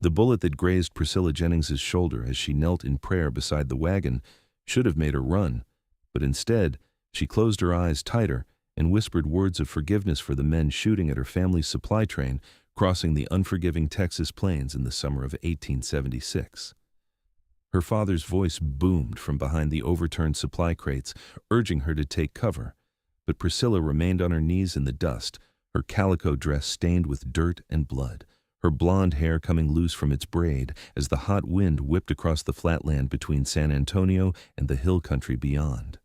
The bullet that grazed Priscilla Jennings's shoulder as she knelt in prayer beside the wagon should have made her run, but instead, she closed her eyes tighter and whispered words of forgiveness for the men shooting at her family's supply train crossing the unforgiving Texas plains in the summer of 1876. Her father's voice boomed from behind the overturned supply crates, urging her to take cover, but Priscilla remained on her knees in the dust, her calico dress stained with dirt and blood, her blonde hair coming loose from its braid as the hot wind whipped across the flatland between San Antonio and the hill country beyond.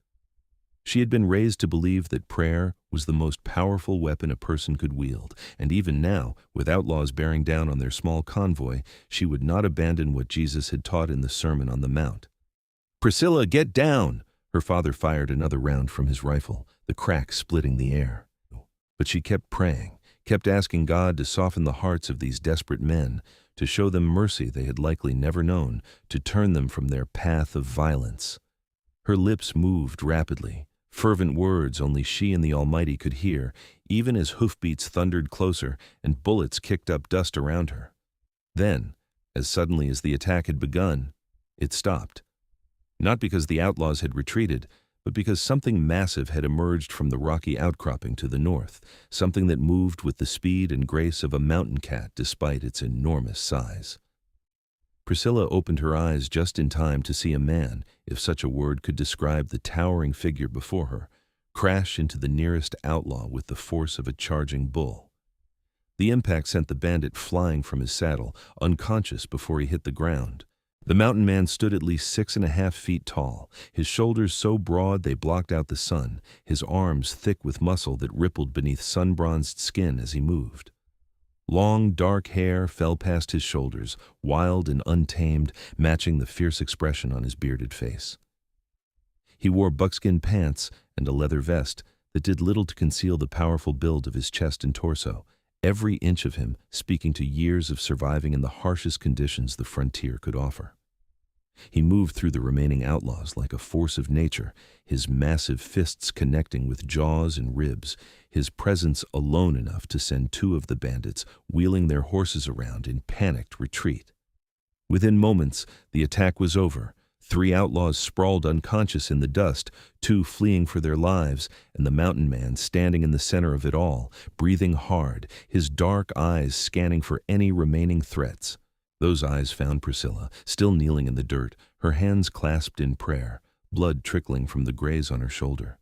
She had been raised to believe that prayer was the most powerful weapon a person could wield, and even now, with outlaws bearing down on their small convoy, she would not abandon what Jesus had taught in the Sermon on the Mount. "Priscilla, get down!" Her father fired another round from his rifle, the crack splitting the air. But she kept praying, kept asking God to soften the hearts of these desperate men, to show them mercy they had likely never known, to turn them from their path of violence. Her lips moved rapidly, fervent words only she and the Almighty could hear, even as hoofbeats thundered closer and bullets kicked up dust around her. Then, as suddenly as the attack had begun, it stopped. Not because the outlaws had retreated, but because something massive had emerged from the rocky outcropping to the north, something that moved with the speed and grace of a mountain cat despite its enormous size. Priscilla opened her eyes just in time to see a man, if such a word could describe the towering figure before her, crash into the nearest outlaw with the force of a charging bull. The impact sent the bandit flying from his saddle, unconscious before he hit the ground. The mountain man stood at least 6.5 feet tall, his shoulders so broad they blocked out the sun, his arms thick with muscle that rippled beneath sun-bronzed skin as he moved. Long, dark hair fell past his shoulders, wild and untamed, matching the fierce expression on his bearded face. He wore buckskin pants and a leather vest that did little to conceal the powerful build of his chest and torso, every inch of him speaking to years of surviving in the harshest conditions the frontier could offer. He moved through the remaining outlaws like a force of nature, his massive fists connecting with jaws and ribs, his presence alone enough to send 2 of the bandits wheeling their horses around in panicked retreat. Within moments, the attack was over. 3 outlaws sprawled unconscious in the dust, 2 fleeing for their lives, and the mountain man standing in the center of it all, breathing hard, his dark eyes scanning for any remaining threats. Those eyes found Priscilla, still kneeling in the dirt, her hands clasped in prayer, blood trickling from the graze on her shoulder.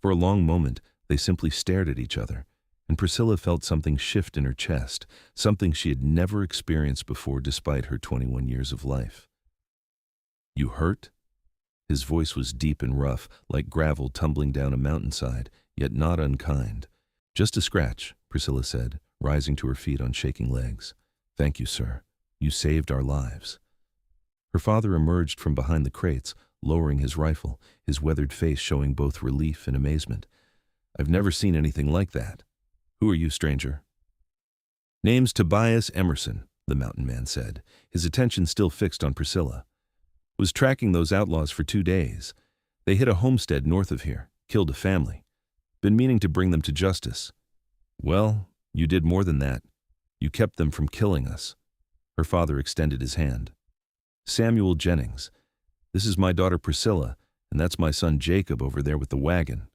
For a long moment, they simply stared at each other, and Priscilla felt something shift in her chest, something she had never experienced before despite her 21 years of life. "You hurt?" His voice was deep and rough, like gravel tumbling down a mountainside, yet not unkind. "Just a scratch," Priscilla said, rising to her feet on shaking legs. "Thank you, sir. You saved our lives." Her father emerged from behind the crates, lowering his rifle, his weathered face showing both relief and amazement. "I've never seen anything like that. Who are you, stranger?" "Name's Tobias Emerson," the mountain man said, his attention still fixed on Priscilla. "Was tracking those outlaws for 2 days. They hit a homestead north of here, killed a family. Been meaning to bring them to justice." "Well, you did more than that. You kept them from killing us." Her father extended his hand. "Samuel Jennings. This is my daughter Priscilla, and that's my son Jacob over there with the wagon."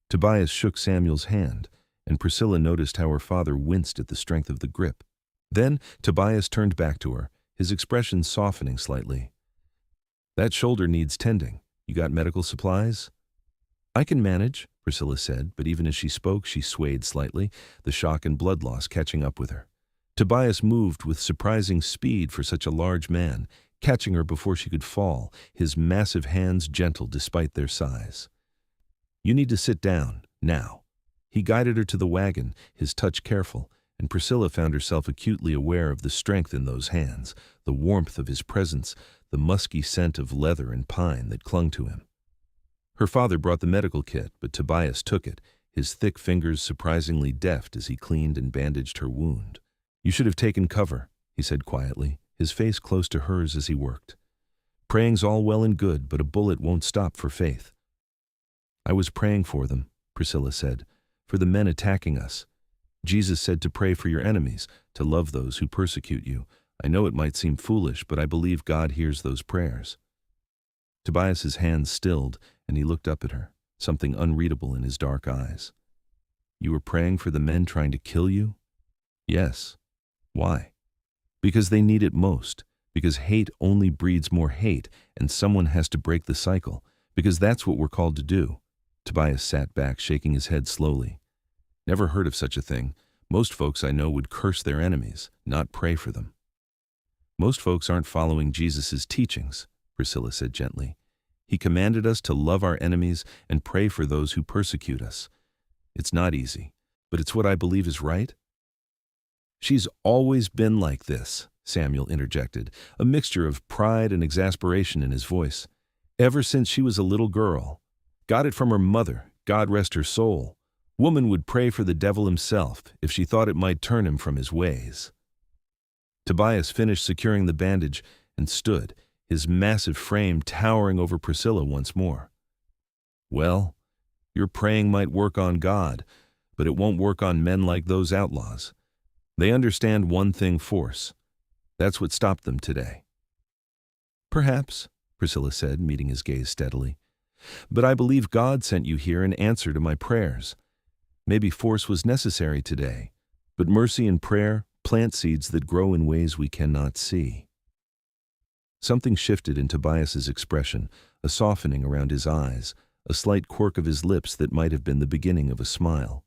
Tobias shook Samuel's hand, and Priscilla noticed how her father winced at the strength of the grip. Then Tobias turned back to her, his expression softening slightly. "That shoulder needs tending. You got medical supplies?" "I can manage," Priscilla said, but even as she spoke, she swayed slightly, the shock and blood loss catching up with her. Tobias moved with surprising speed for such a large man, catching her before she could fall, his massive hands gentle despite their size. "You need to sit down, now." He guided her to the wagon, his touch careful, and Priscilla found herself acutely aware of the strength in those hands, the warmth of his presence, the musky scent of leather and pine that clung to him. Her father brought the medical kit, but Tobias took it, his thick fingers surprisingly deft as he cleaned and bandaged her wound. "You should have taken cover," he said quietly, his face close to hers as he worked. "Praying's all well and good, but a bullet won't stop for faith." "I was praying for them," Priscilla said, "for the men attacking us. Jesus said to pray for your enemies, to love those who persecute you. I know it might seem foolish, but I believe God hears those prayers." Tobias's hands stilled, and he looked up at her, something unreadable in his dark eyes. "You were praying for the men trying to kill you?" "Yes." "Why?" "Because they need it most. Because hate only breeds more hate, and someone has to break the cycle. Because that's what we're called to do." Tobias sat back, shaking his head slowly. "Never heard of such a thing. Most folks I know would curse their enemies, not pray for them." "Most folks aren't following Jesus' teachings," Priscilla said gently. "He commanded us to love our enemies and pray for those who persecute us. It's not easy, but it's what I believe is right." "She's always been like this," Samuel interjected, a mixture of pride and exasperation in his voice. "Ever since she was a little girl. Got it from her mother, God rest her soul. Woman would pray for the devil himself if she thought it might turn him from his ways." Tobias finished securing the bandage and stood, his massive frame towering over Priscilla once more. "Well, your praying might work on God, but it won't work on men like those outlaws. They understand one thing: force. That's what stopped them today." "Perhaps," Priscilla said, meeting his gaze steadily. "But I believe God sent you here in answer to my prayers. Maybe force was necessary today, but mercy and prayer plant seeds that grow in ways we cannot see." Something shifted in Tobias's expression, a softening around his eyes, a slight quirk of his lips that might have been the beginning of a smile.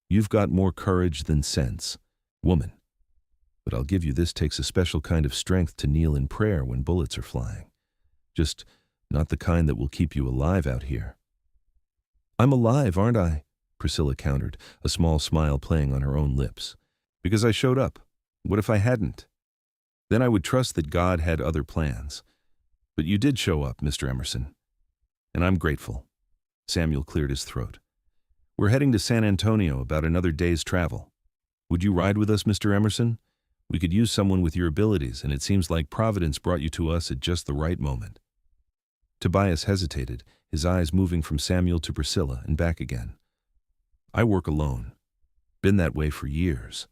"You've got more courage than sense, woman. But I'll give you this: takes a special kind of strength to kneel in prayer when bullets are flying. Just not the kind that will keep you alive out here." "I'm alive, aren't I?" Priscilla countered, a small smile playing on her own lips. "Because I showed up. What if I hadn't? Then I would trust that God had other plans. But you did show up, Mr. Emerson. And I'm grateful." Samuel cleared his throat. "We're heading to San Antonio, about another day's travel. Would you ride with us, Mr. Emerson? We could use someone with your abilities, and it seems like Providence brought you to us at just the right moment." Tobias hesitated, his eyes moving from Samuel to Priscilla and back again. "I work alone. Been that way for years."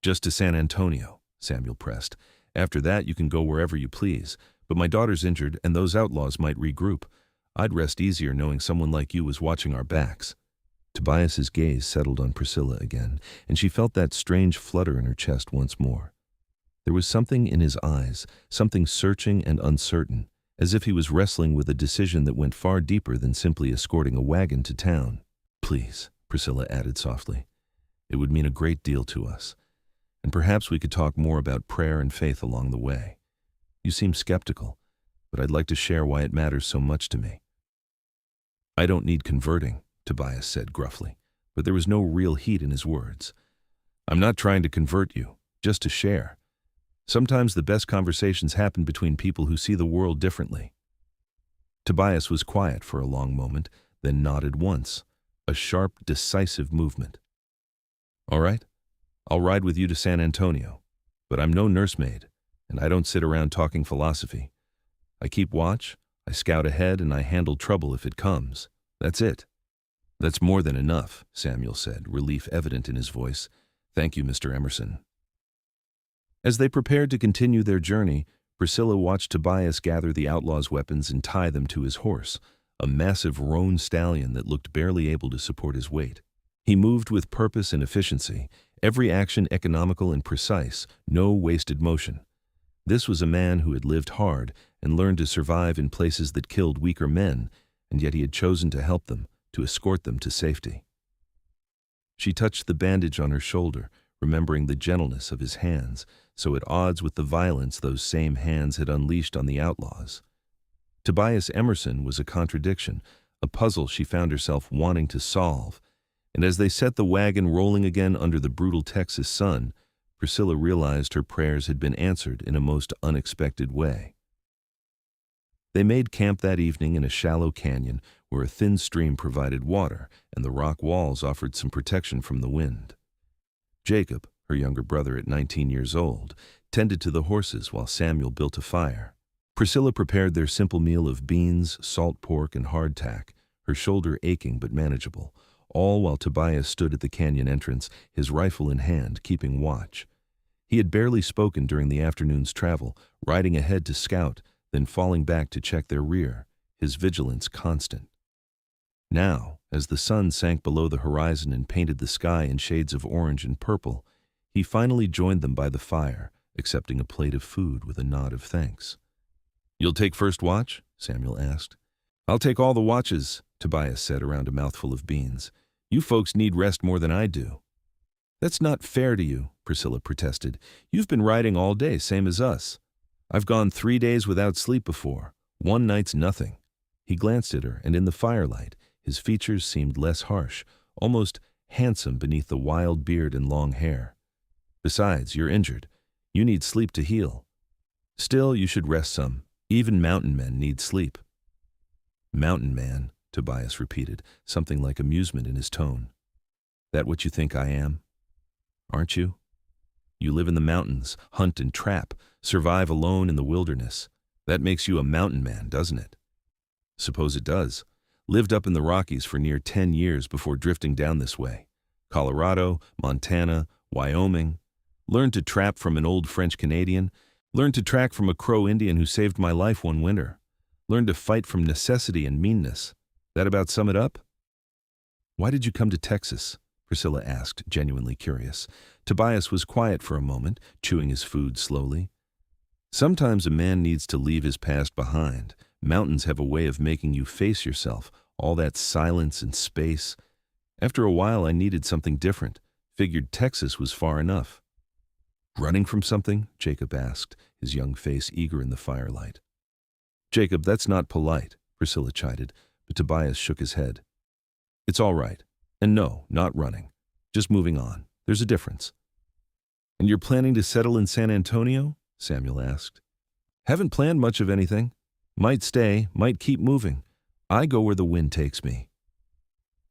"Just to San Antonio," Samuel pressed. "After that you can go wherever you please, but my daughter's injured and those outlaws might regroup. I'd rest easier knowing someone like you was watching our backs." Tobias's gaze settled on Priscilla again, and she felt that strange flutter in her chest once more. There was something in his eyes, something searching and uncertain, as if he was wrestling with a decision that went far deeper than simply escorting a wagon to town. "Please," Priscilla added softly. "It would mean a great deal to us. And perhaps we could talk more about prayer and faith along the way. You seem skeptical, but I'd like to share why it matters so much to me." "I don't need converting," Tobias said gruffly, but there was no real heat in his words. "I'm not trying to convert you, just to share. Sometimes the best conversations happen between people who see the world differently." Tobias was quiet for a long moment, then nodded once, a sharp, decisive movement. "All right, I'll ride with you to San Antonio, but I'm no nursemaid, and I don't sit around talking philosophy. I keep watch, I scout ahead, and I handle trouble if it comes. That's it." "That's more than enough," Samuel said, relief evident in his voice. "Thank you, Mr. Emerson." As they prepared to continue their journey, Priscilla watched Tobias gather the outlaws' weapons and tie them to his horse, a massive roan stallion that looked barely able to support his weight. He moved with purpose and efficiency, every action economical and precise, no wasted motion. This was a man who had lived hard and learned to survive in places that killed weaker men, and yet he had chosen to help them, to escort them to safety. She touched the bandage on her shoulder, remembering the gentleness of his hands, so at odds with the violence those same hands had unleashed on the outlaws. Tobias Emerson was a contradiction, a puzzle she found herself wanting to solve, and as they set the wagon rolling again under the brutal Texas sun, Priscilla realized her prayers had been answered in a most unexpected way. They made camp that evening in a shallow canyon where a thin stream provided water and the rock walls offered some protection from the wind. Jacob, her younger brother at 19 years old, tended to the horses while Samuel built a fire. Priscilla prepared their simple meal of beans, salt pork, and hardtack, her shoulder aching but manageable, all while Tobias stood at the canyon entrance, his rifle in hand, keeping watch. He had barely spoken during the afternoon's travel, riding ahead to scout, then falling back to check their rear, his vigilance constant. Now, as the sun sank below the horizon and painted the sky in shades of orange and purple, he finally joined them by the fire, accepting a plate of food with a nod of thanks. "You'll take first watch?" Samuel asked. "I'll take all the watches," Tobias said around a mouthful of beans. "You folks need rest more than I do." "That's not fair to you," Priscilla protested. "You've been riding all day, same as us. I've gone 3 days without sleep before. One night's nothing." He glanced at her, and in the firelight, his features seemed less harsh, almost handsome beneath the wild beard and long hair. "Besides, you're injured. You need sleep to heal. Still, you should rest some. Even mountain men need sleep." "Mountain man," Tobias repeated, something like amusement in his tone. "That what you think I am? Aren't you? You live in the mountains, hunt and trap, survive alone in the wilderness. That makes you a mountain man, doesn't it?" "Suppose it does. Lived up in the Rockies for near 10 years before drifting down this way. Colorado, Montana, Wyoming. Learned to trap from an old French Canadian. Learned to track from a Crow Indian who saved my life one winter. Learned to fight from necessity and meanness. That about sum it up?" "Why did you come to Texas?" Priscilla asked, genuinely curious. Tobias was quiet for a moment, chewing his food slowly. "Sometimes a man needs to leave his past behind. Mountains have a way of making you face yourself, all that silence and space. After a while I needed something different. Figured Texas was far enough." "Running from something?" Jacob asked, his young face eager in the firelight. "Jacob, that's not polite," Priscilla chided, but Tobias shook his head. "It's all right. And no, not running. Just moving on. There's a difference." "And you're planning to settle in San Antonio?" Samuel asked. "Haven't planned much of anything. Might stay, might keep moving. I go where the wind takes me."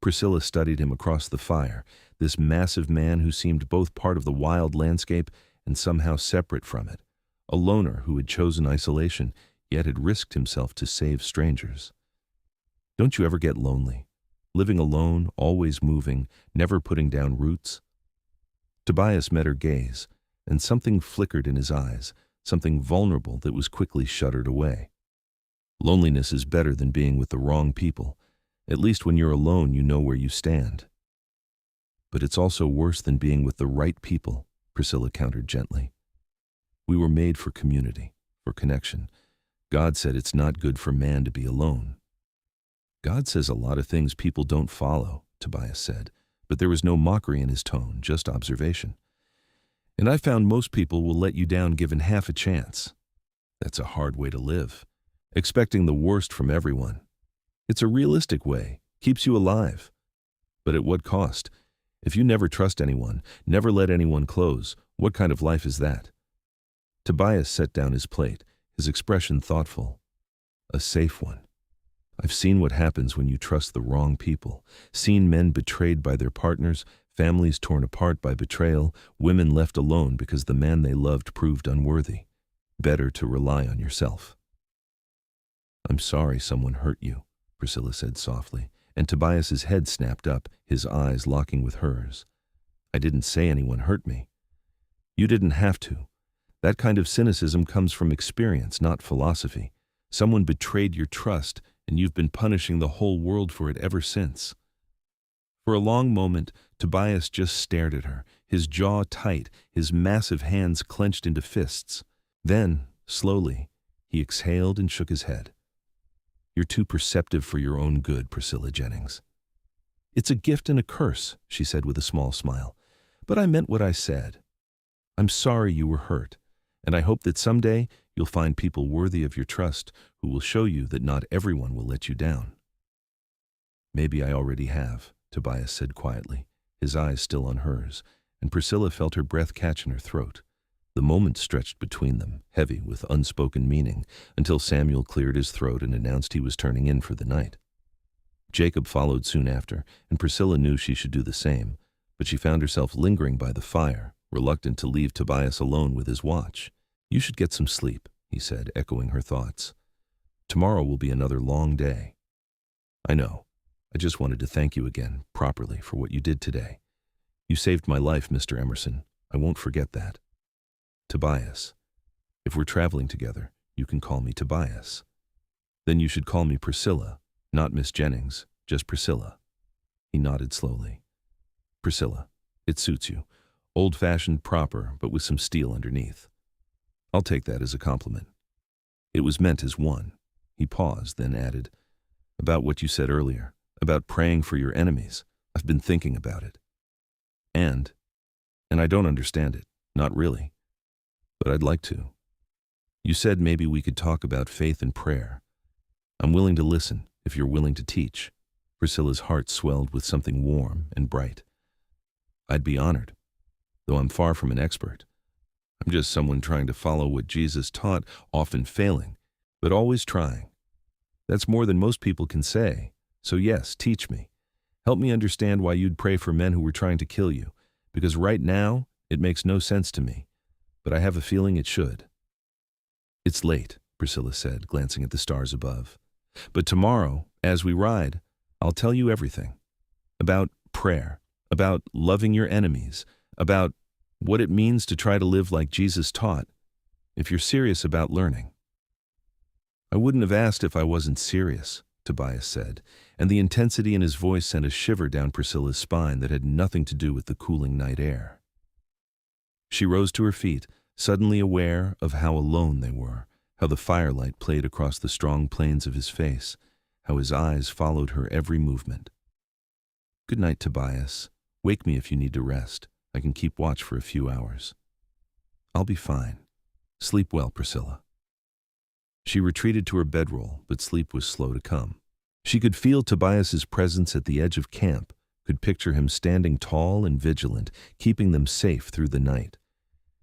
Priscilla studied him across the fire, this massive man who seemed both part of the wild landscape and somehow separate from it, a loner who had chosen isolation, yet had risked himself to save strangers. "Don't you ever get lonely? Living alone, always moving, never putting down roots?" Tobias met her gaze, and something flickered in his eyes, something vulnerable that was quickly shuttered away. "Loneliness is better than being with the wrong people. At least when you're alone, you know where you stand." "But it's also worse than being with the right people," Priscilla countered gently. "We were made for community, for connection. God said it's not good for man to be alone." "God says a lot of things people don't follow," Tobias said, but there was no mockery in his tone, just observation. "And I found most people will let you down given half a chance. That's a hard way to live, expecting the worst from everyone. It's a realistic way, keeps you alive. But at what cost? If you never trust anyone, never let anyone close, what kind of life is that?" Tobias set down his plate, his expression thoughtful. "A safe one. I've seen what happens when you trust the wrong people, seen men betrayed by their partners, families torn apart by betrayal, women left alone because the man they loved proved unworthy. Better to rely on yourself." "I'm sorry someone hurt you," Priscilla said softly, and Tobias's head snapped up, his eyes locking with hers. "I didn't say anyone hurt me." "You didn't have to. That kind of cynicism comes from experience, not philosophy. Someone betrayed your trust, and you've been punishing the whole world for it ever since." For a long moment, Tobias just stared at her, his jaw tight, his massive hands clenched into fists. Then, slowly, he exhaled and shook his head. "You're too perceptive for your own good, Priscilla Jennings." "It's a gift and a curse," she said with a small smile. "But I meant what I said. I'm sorry you were hurt, and I hope that someday you'll find people worthy of your trust who will show you that not everyone will let you down." "Maybe I already have," Tobias said quietly, his eyes still on hers, and Priscilla felt her breath catch in her throat. The moment stretched between them, heavy with unspoken meaning, until Samuel cleared his throat and announced he was turning in for the night. Jacob followed soon after, and Priscilla knew she should do the same, but she found herself lingering by the fire, reluctant to leave Tobias alone with his watch. "You should get some sleep," he said, echoing her thoughts. "Tomorrow will be another long day." "I know. I just wanted to thank you again, properly, for what you did today. You saved my life, Mr. Emerson. I won't forget that." Tobias. If we're traveling together, you can call me Tobias. Then you should call me Priscilla, not Miss Jennings, just Priscilla. He nodded slowly. Priscilla. It suits you. Old-fashioned, proper, but with some steel underneath. I'll take that as a compliment. It was meant as one. He paused, then added, about what you said earlier, about praying for your enemies. I've been thinking about it. And I don't understand it, not really. But I'd like to. You said maybe we could talk about faith and prayer. I'm willing to listen, if you're willing to teach. Priscilla's heart swelled with something warm and bright. I'd be honored, though I'm far from an expert. I'm just someone trying to follow what Jesus taught, often failing, but always trying. That's more than most people can say. So yes, teach me. Help me understand why you'd pray for men who were trying to kill you, because right now, it makes no sense to me, but I have a feeling it should. It's late, Priscilla said, glancing at the stars above. But tomorrow, as we ride, I'll tell you everything. About prayer, about loving your enemies, about what it means to try to live like Jesus taught, if you're serious about learning. I wouldn't have asked if I wasn't serious, Tobias said, and the intensity in his voice sent a shiver down Priscilla's spine that had nothing to do with the cooling night air. She rose to her feet, suddenly aware of how alone they were, how the firelight played across the strong planes of his face, how his eyes followed her every movement. Good night, Tobias. Wake me if you need to rest. I can keep watch for a few hours. I'll be fine. Sleep well, Priscilla. She retreated to her bedroll, but sleep was slow to come. She could feel Tobias's presence at the edge of camp, could picture him standing tall and vigilant, keeping them safe through the night.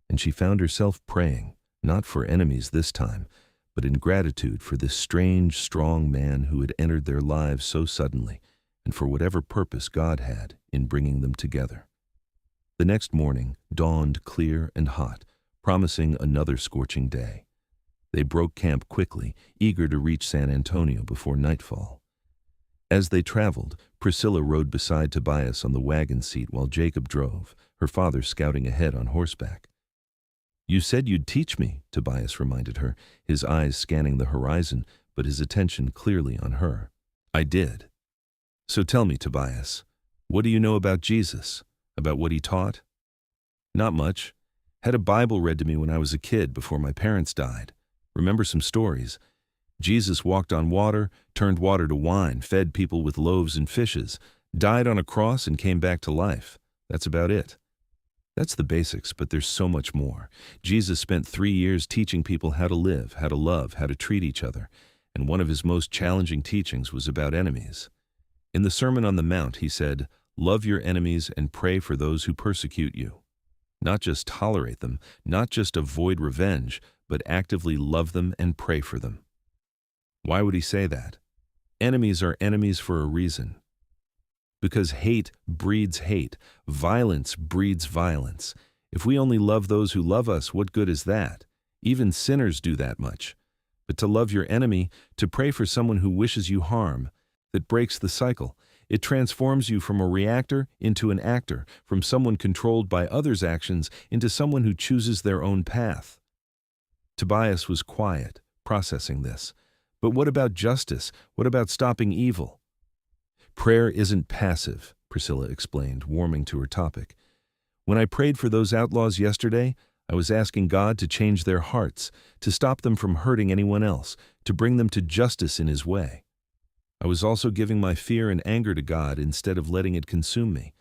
And she found herself praying, not for enemies this time, but in gratitude for this strange, strong man who had entered their lives so suddenly, and for whatever purpose God had in bringing them together. The next morning dawned clear and hot, promising another scorching day. They broke camp quickly, eager to reach San Antonio before nightfall. As they traveled, Priscilla rode beside Tobias on the wagon seat while Jacob drove, her father scouting ahead on horseback. You said you'd teach me, Tobias reminded her, his eyes scanning the horizon, but his attention clearly on her. I did. So tell me, Tobias, what do you know about Jesus, about what he taught? Not much. Had a Bible read to me when I was a kid before my parents died. Remember some stories. Jesus walked on water, turned water to wine, fed people with loaves and fishes, died on a cross and came back to life. That's about it. That's the basics, but there's so much more. Jesus spent 3 years teaching people how to live, how to love, how to treat each other, and one of his most challenging teachings was about enemies. In the Sermon on the Mount, he said, "Love your enemies and pray for those who persecute you." Not just tolerate them, not just avoid revenge, but actively love them and pray for them. Why would he say that? Enemies are enemies for a reason. Because hate breeds hate. Violence breeds violence. If we only love those who love us, what good is that? Even sinners do that much. But to love your enemy, to pray for someone who wishes you harm, that breaks the cycle. It transforms you from a reactor into an actor, from someone controlled by others' actions into someone who chooses their own path. Tobias was quiet, processing this. But what about justice? What about stopping evil? Prayer isn't passive, Priscilla explained, warming to her topic. When I prayed for those outlaws yesterday, I was asking God to change their hearts, to stop them from hurting anyone else, to bring them to justice in his way. I was also giving my fear and anger to God instead of letting it consume me,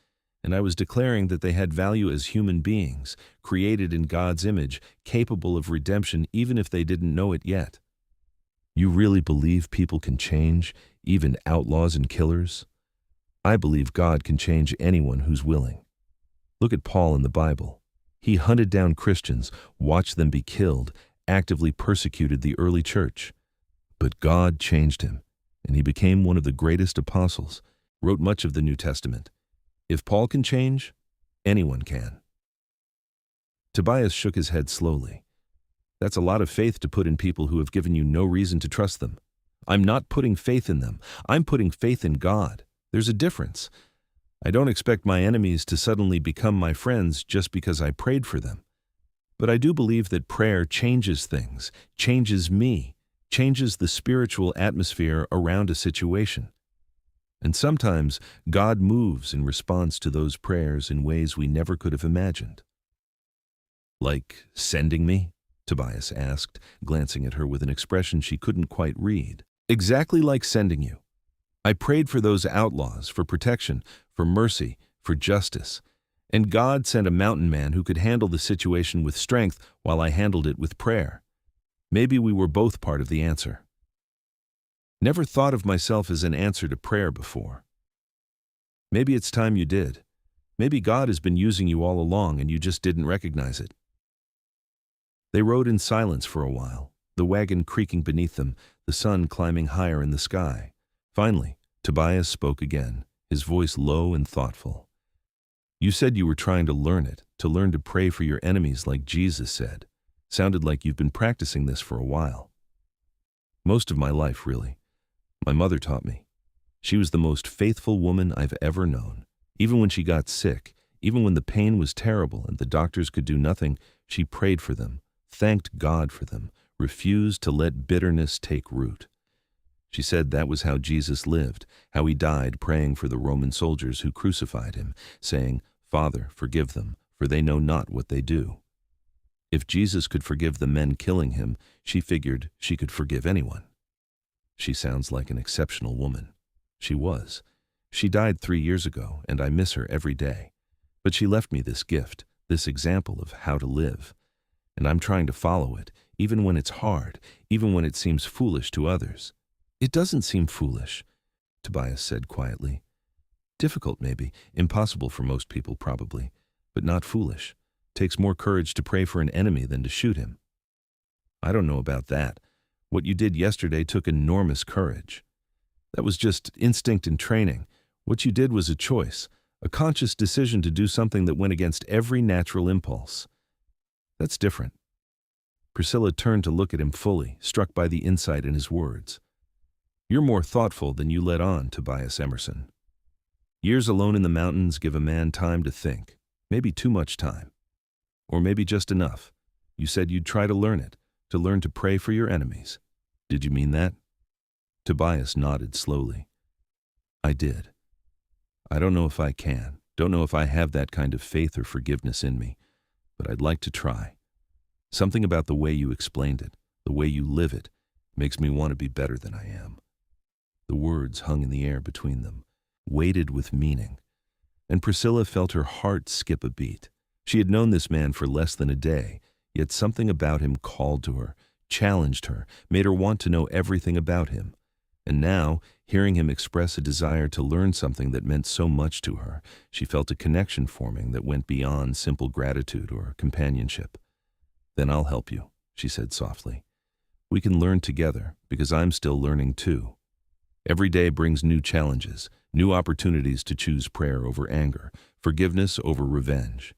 and I was declaring that they had value as human beings, created in God's image, capable of redemption even if they didn't know it yet. You really believe people can change, even outlaws and killers? I believe God can change anyone who's willing. Look at Paul in the Bible. He hunted down Christians, watched them be killed, actively persecuted the early church. But God changed him, and he became one of the greatest apostles, wrote much of the New Testament. If Paul can change, anyone can. Tobias shook his head slowly. That's a lot of faith to put in people who have given you no reason to trust them. I'm not putting faith in them. I'm putting faith in God. There's a difference. I don't expect my enemies to suddenly become my friends just because I prayed for them. But I do believe that prayer changes things, changes me, changes the spiritual atmosphere around a situation. And sometimes God moves in response to those prayers in ways we never could have imagined. Like sending me? Tobias asked, glancing at her with an expression she couldn't quite read. Exactly like sending you. I prayed for those outlaws, for protection, for mercy, for justice. And God sent a mountain man who could handle the situation with strength while I handled it with prayer. Maybe we were both part of the answer. Never thought of myself as an answer to prayer before. Maybe it's time you did. Maybe God has been using you all along and you just didn't recognize it. They rode in silence for a while, the wagon creaking beneath them, the sun climbing higher in the sky. Finally, Tobias spoke again, his voice low and thoughtful. You said you were trying to learn it, to learn to pray for your enemies like Jesus said. Sounded like you've been practicing this for a while. Most of my life, really. My mother taught me. She was the most faithful woman I've ever known. Even when she got sick, even when the pain was terrible and the doctors could do nothing, she prayed for them, thanked God for them, refused to let bitterness take root. She said that was how Jesus lived, how he died praying for the Roman soldiers who crucified him, saying, Father, forgive them, for they know not what they do. If Jesus could forgive the men killing him, she figured she could forgive anyone. She sounds like an exceptional woman. She was. She died 3 years ago, and I miss her every day. But she left me this gift, this example of how to live. And I'm trying to follow it, even when it's hard, even when it seems foolish to others. It doesn't seem foolish, Tobias said quietly. Difficult maybe, impossible for most people probably, but not foolish. Takes more courage to pray for an enemy than to shoot him. I don't know about that. What you did yesterday took enormous courage. That was just instinct and training. What you did was a choice, a conscious decision to do something that went against every natural impulse. That's different. Priscilla turned to look at him fully, struck by the insight in his words. You're more thoughtful than you let on, Tobias Emerson. Years alone in the mountains give a man time to think, maybe too much time. Or maybe just enough. You said you'd try to learn it, to learn to pray for your enemies. Did you mean that? Tobias nodded slowly. I did. I don't know if I can, don't know if I have that kind of faith or forgiveness in me, but I'd like to try. Something about the way you explained it, the way you live it, makes me want to be better than I am. The words hung in the air between them, weighted with meaning, and Priscilla felt her heart skip a beat. She had known this man for less than a day, yet something about him called to her, challenged her, made her want to know everything about him. And now, hearing him express a desire to learn something that meant so much to her, she felt a connection forming that went beyond simple gratitude or companionship. Then I'll help you, she said softly. We can learn together, because I'm still learning too. Every day brings new challenges, new opportunities to choose prayer over anger, forgiveness over revenge.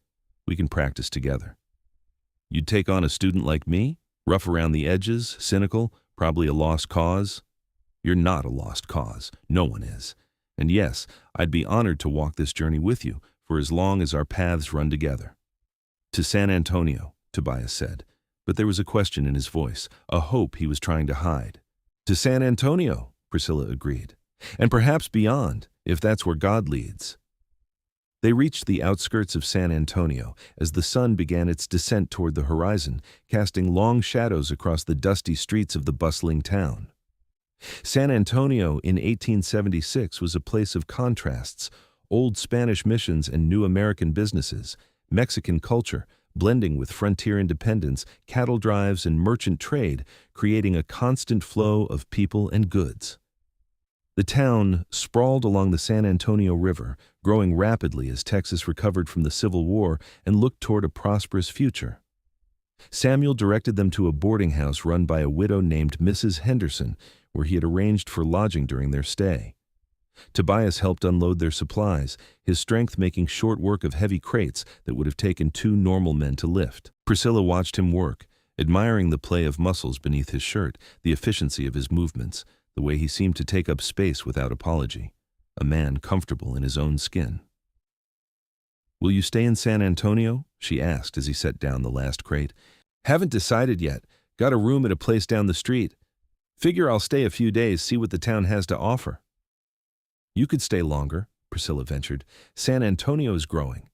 We can practice together. You'd take on a student like me? Rough around the edges, cynical, probably a lost cause? You're not a lost cause. No one is. And yes, I'd be honored to walk this journey with you for as long as our paths run together. To San Antonio, Tobias said, but there was a question in his voice, a hope he was trying to hide. To San Antonio, Priscilla agreed, and perhaps beyond, if that's where God leads. They reached the outskirts of San Antonio as the sun began its descent toward the horizon, casting long shadows across the dusty streets of the bustling town. San Antonio in 1876 was a place of contrasts, old Spanish missions and new American businesses, Mexican culture, blending with frontier independence, cattle drives, and merchant trade, creating a constant flow of people and goods. The town sprawled along the San Antonio River, growing rapidly as Texas recovered from the Civil War and looked toward a prosperous future. Samuel directed them to a boarding house run by a widow named Mrs. Henderson, where he had arranged for lodging during their stay. Tobias helped unload their supplies, his strength making short work of heavy crates that would have taken 2 normal men to lift. Priscilla watched him work, admiring the play of muscles beneath his shirt, the efficiency of his movements, the way he seemed to take up space without apology, a man comfortable in his own skin. "Will you stay in San Antonio?" she asked as he set down the last crate. "Haven't decided yet. Got a room at a place down the street. Figure I'll stay a few days, see what the town has to offer." "You could stay longer," Priscilla ventured. "San Antonio is growing.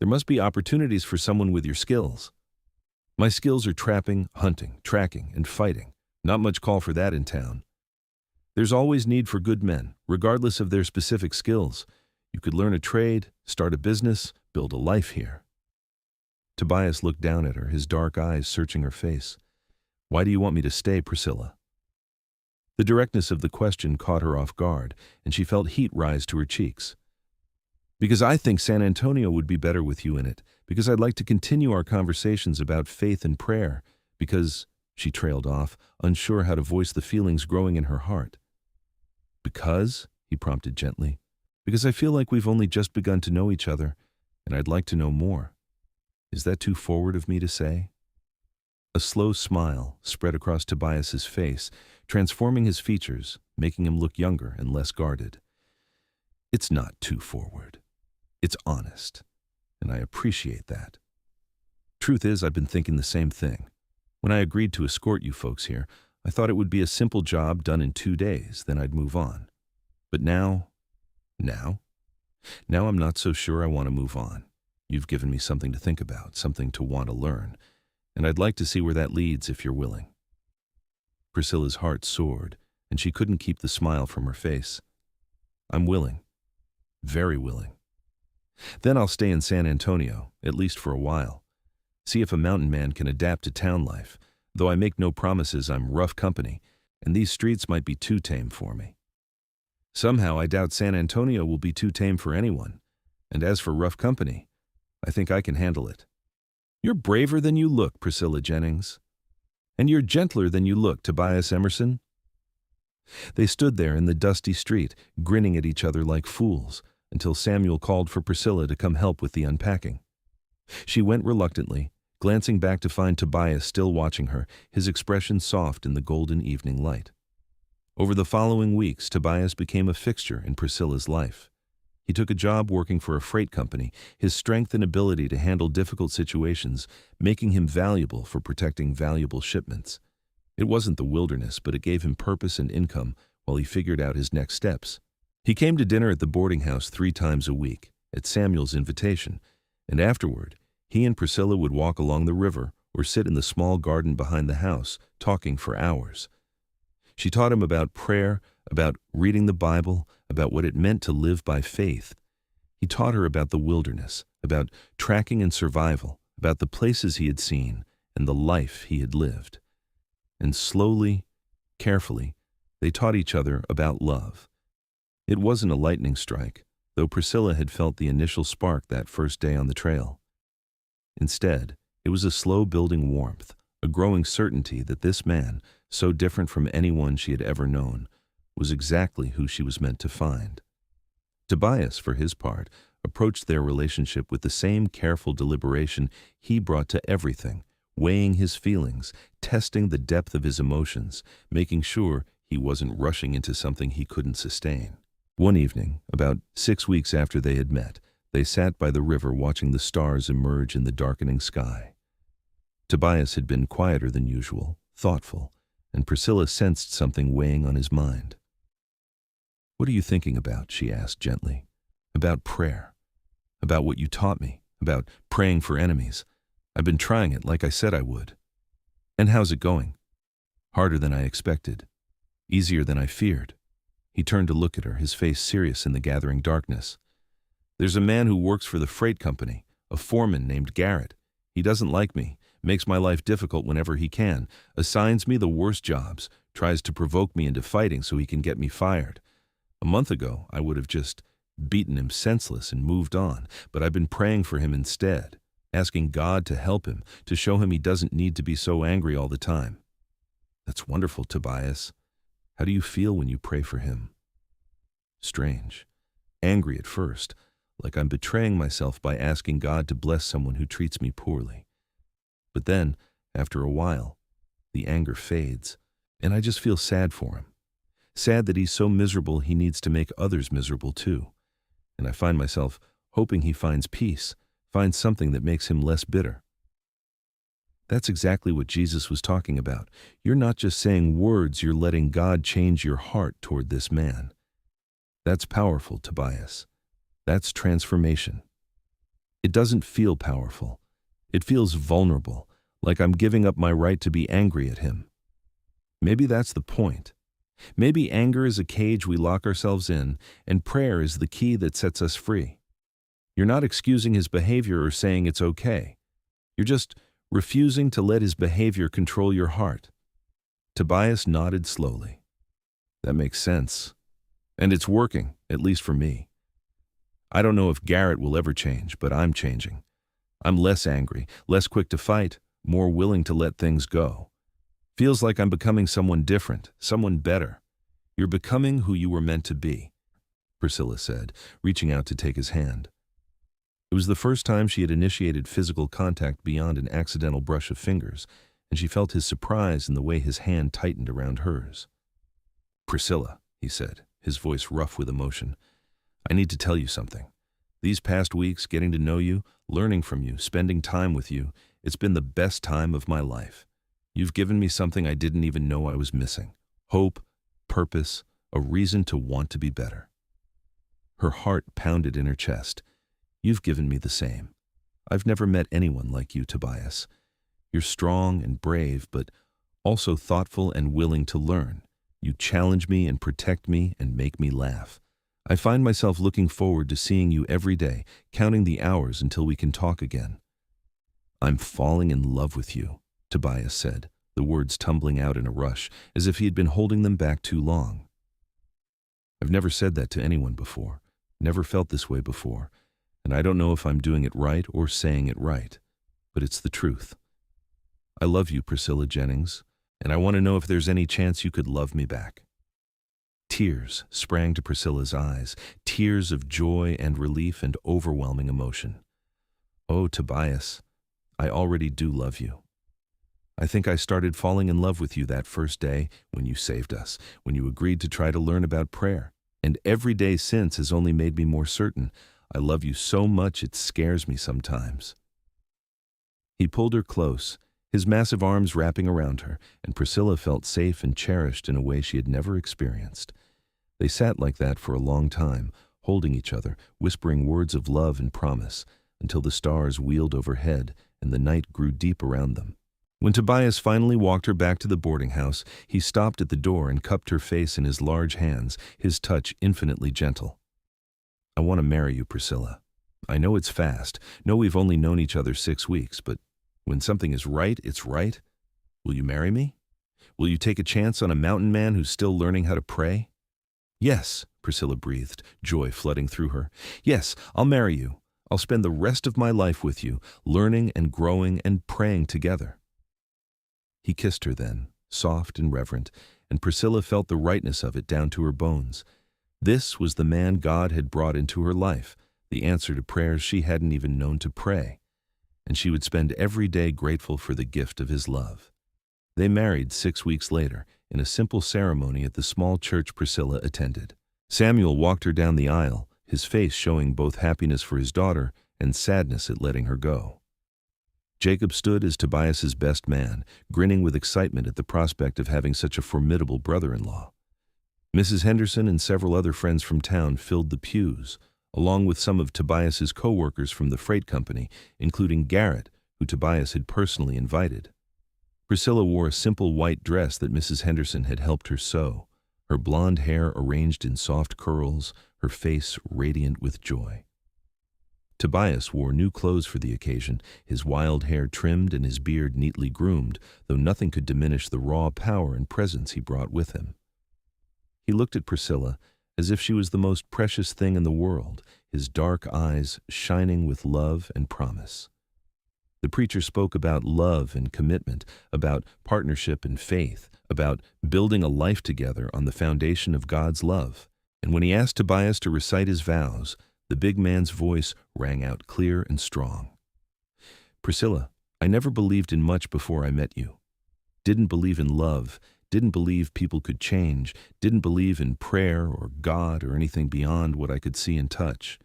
There must be opportunities for someone with your skills." "My skills are trapping, hunting, tracking, and fighting. Not much call for that in town." "There's always need for good men, regardless of their specific skills. You could learn a trade, start a business, build a life here." Tobias looked down at her, his dark eyes searching her face. "Why do you want me to stay, Priscilla?" The directness of the question caught her off guard, and she felt heat rise to her cheeks. "Because I think San Antonio would be better with you in it. Because I'd like to continue our conversations about faith and prayer. Because," she trailed off, unsure how to voice the feelings growing in her heart. "Because?" he prompted gently. "Because I feel like we've only just begun to know each other, and I'd like to know more. Is that too forward of me to say?" A slow smile spread across Tobias's face, transforming his features, making him look younger and less guarded. "It's not too forward. It's honest, and I appreciate that. Truth is, I've been thinking the same thing. When I agreed to escort you folks here, I thought it would be a simple job done in 2 days, then I'd move on. But now I'm not so sure I want to move on. You've given me something to think about, something to want to learn, and I'd like to see where that leads if you're willing." Priscilla's heart soared, and she couldn't keep the smile from her face. "I'm willing. Very willing. Then I'll stay in San Antonio, at least for a while. See if a mountain man can adapt to town life, though I make no promises. I'm rough company, and these streets might be too tame for me. Somehow I doubt San Antonio will be too tame for anyone, and as for rough company, I think I can handle it." "You're braver than you look, Priscilla Jennings. And you're gentler than you look, Tobias Emerson." They stood there in the dusty street, grinning at each other like fools, until Samuel called for Priscilla to come help with the unpacking. She went reluctantly, glancing back to find Tobias still watching her, his expression soft in the golden evening light. Over the following weeks, Tobias became a fixture in Priscilla's life. He took a job working for a freight company, his strength and ability to handle difficult situations making him valuable for protecting valuable shipments. It wasn't the wilderness, but it gave him purpose and income while he figured out his next steps. He came to dinner at the boarding house 3 times a week, at Samuel's invitation, and afterward, he and Priscilla would walk along the river or sit in the small garden behind the house, talking for hours. She taught him about prayer, about reading the Bible, about what it meant to live by faith. He taught her about the wilderness, about tracking and survival, about the places he had seen and the life he had lived. And slowly, carefully, they taught each other about love. It wasn't a lightning strike, though Priscilla had felt the initial spark that first day on the trail. Instead, it was a slow-building warmth, a growing certainty that this man, so different from anyone she had ever known, was exactly who she was meant to find. Tobias, for his part, approached their relationship with the same careful deliberation he brought to everything, weighing his feelings, testing the depth of his emotions, making sure he wasn't rushing into something he couldn't sustain. One evening, about 6 weeks after they had met, they sat by the river watching the stars emerge in the darkening sky. Tobias had been quieter than usual, thoughtful, and Priscilla sensed something weighing on his mind. "What are you thinking about?" she asked gently. "About prayer. About what you taught me. About praying for enemies. I've been trying it like I said I would." "And how's it going?" "Harder than I expected. Easier than I feared." He turned to look at her, his face serious in the gathering darkness. "There's a man who works for the freight company, a foreman named Garrett. He doesn't like me, makes my life difficult whenever he can, assigns me the worst jobs, tries to provoke me into fighting so he can get me fired. A month ago, I would have just beaten him senseless and moved on, but I've been praying for him instead, asking God to help him, to show him he doesn't need to be so angry all the time." "That's wonderful, Tobias. How do you feel when you pray for him?" "Strange. Angry at first, like I'm betraying myself by asking God to bless someone who treats me poorly. But then, after a while, the anger fades, and I just feel sad for him. Sad that he's so miserable he needs to make others miserable too. And I find myself hoping he finds peace, finds something that makes him less bitter. That's exactly what Jesus was talking about. You're not just saying words, you're letting God change your heart toward this man. That's powerful, Tobias. That's transformation. It doesn't feel powerful. It feels vulnerable, like I'm giving up my right to be angry at him. Maybe that's the point. Maybe anger is a cage we lock ourselves in, and prayer is the key that sets us free. You're not excusing his behavior or saying it's okay. You're just refusing to let his behavior control your heart. Tobias nodded slowly. That makes sense. And it's working, at least for me. I don't know if Garrett will ever change, but I'm changing. I'm less angry, less quick to fight, more willing to let things go. Feels like I'm becoming someone different, someone better. You're becoming who you were meant to be, Priscilla said, reaching out to take his hand. It was the first time she had initiated physical contact beyond an accidental brush of fingers, and she felt his surprise in the way his hand tightened around hers. Priscilla, he said, his voice rough with emotion, I need to tell you something. These past weeks, getting to know you, learning from you, spending time with you, it's been the best time of my life. You've given me something I didn't even know I was missing. Hope, purpose, a reason to want to be better. Her heart pounded in her chest. You've given me the same. I've never met anyone like you, Tobias. You're strong and brave, but also thoughtful and willing to learn. You challenge me and protect me and make me laugh. I find myself looking forward to seeing you every day, counting the hours until we can talk again. I'm falling in love with you, Tobias said, the words tumbling out in a rush, as if he had been holding them back too long. I've never said that to anyone before, never felt this way before, and I don't know if I'm doing it right or saying it right, but it's the truth. I love you, Priscilla Jennings, and I want to know if there's any chance you could love me back. Tears sprang to Priscilla's eyes, tears of joy and relief and overwhelming emotion. Oh, Tobias, I already do love you. I think I started falling in love with you that first day when you saved us, when you agreed to try to learn about prayer. And every day since has only made me more certain. I love you so much it scares me sometimes. He pulled her close, his massive arms wrapping around her, and Priscilla felt safe and cherished in a way she had never experienced. They sat like that for a long time, holding each other, whispering words of love and promise, until the stars wheeled overhead and the night grew deep around them. When Tobias finally walked her back to the boarding house, he stopped at the door and cupped her face in his large hands, his touch infinitely gentle. I want to marry you, Priscilla. I know it's fast, know we've only known each other 6 weeks, but when something is right, it's right. Will you marry me? Will you take a chance on a mountain man who's still learning how to pray? Yes, Priscilla breathed, joy flooding through her. Yes, I'll marry you. I'll spend the rest of my life with you, learning and growing and praying together. He kissed her then, soft and reverent, and Priscilla felt the rightness of it down to her bones. This was the man God had brought into her life, the answer to prayers she hadn't even known to pray, and she would spend every day grateful for the gift of his love. They married 6 weeks later, in a simple ceremony at the small church Priscilla attended. Samuel walked her down the aisle, his face showing both happiness for his daughter and sadness at letting her go. Jacob stood as Tobias's best man, grinning with excitement at the prospect of having such a formidable brother-in-law. Mrs. Henderson and several other friends from town filled the pews, along with some of Tobias's co-workers from the freight company, including Garrett, who Tobias had personally invited. Priscilla wore a simple white dress that Mrs. Henderson had helped her sew, her blonde hair arranged in soft curls, her face radiant with joy. Tobias wore new clothes for the occasion, his wild hair trimmed and his beard neatly groomed, though nothing could diminish the raw power and presence he brought with him. He looked at Priscilla as if she was the most precious thing in the world, his dark eyes shining with love and promise. The preacher spoke about love and commitment, about partnership and faith, about building a life together on the foundation of God's love. And when he asked Tobias to recite his vows, the big man's voice rang out clear and strong. Priscilla, I never believed in much before I met you. Didn't believe in love, didn't believe people could change, didn't believe in prayer or God or anything beyond what I could see and touch.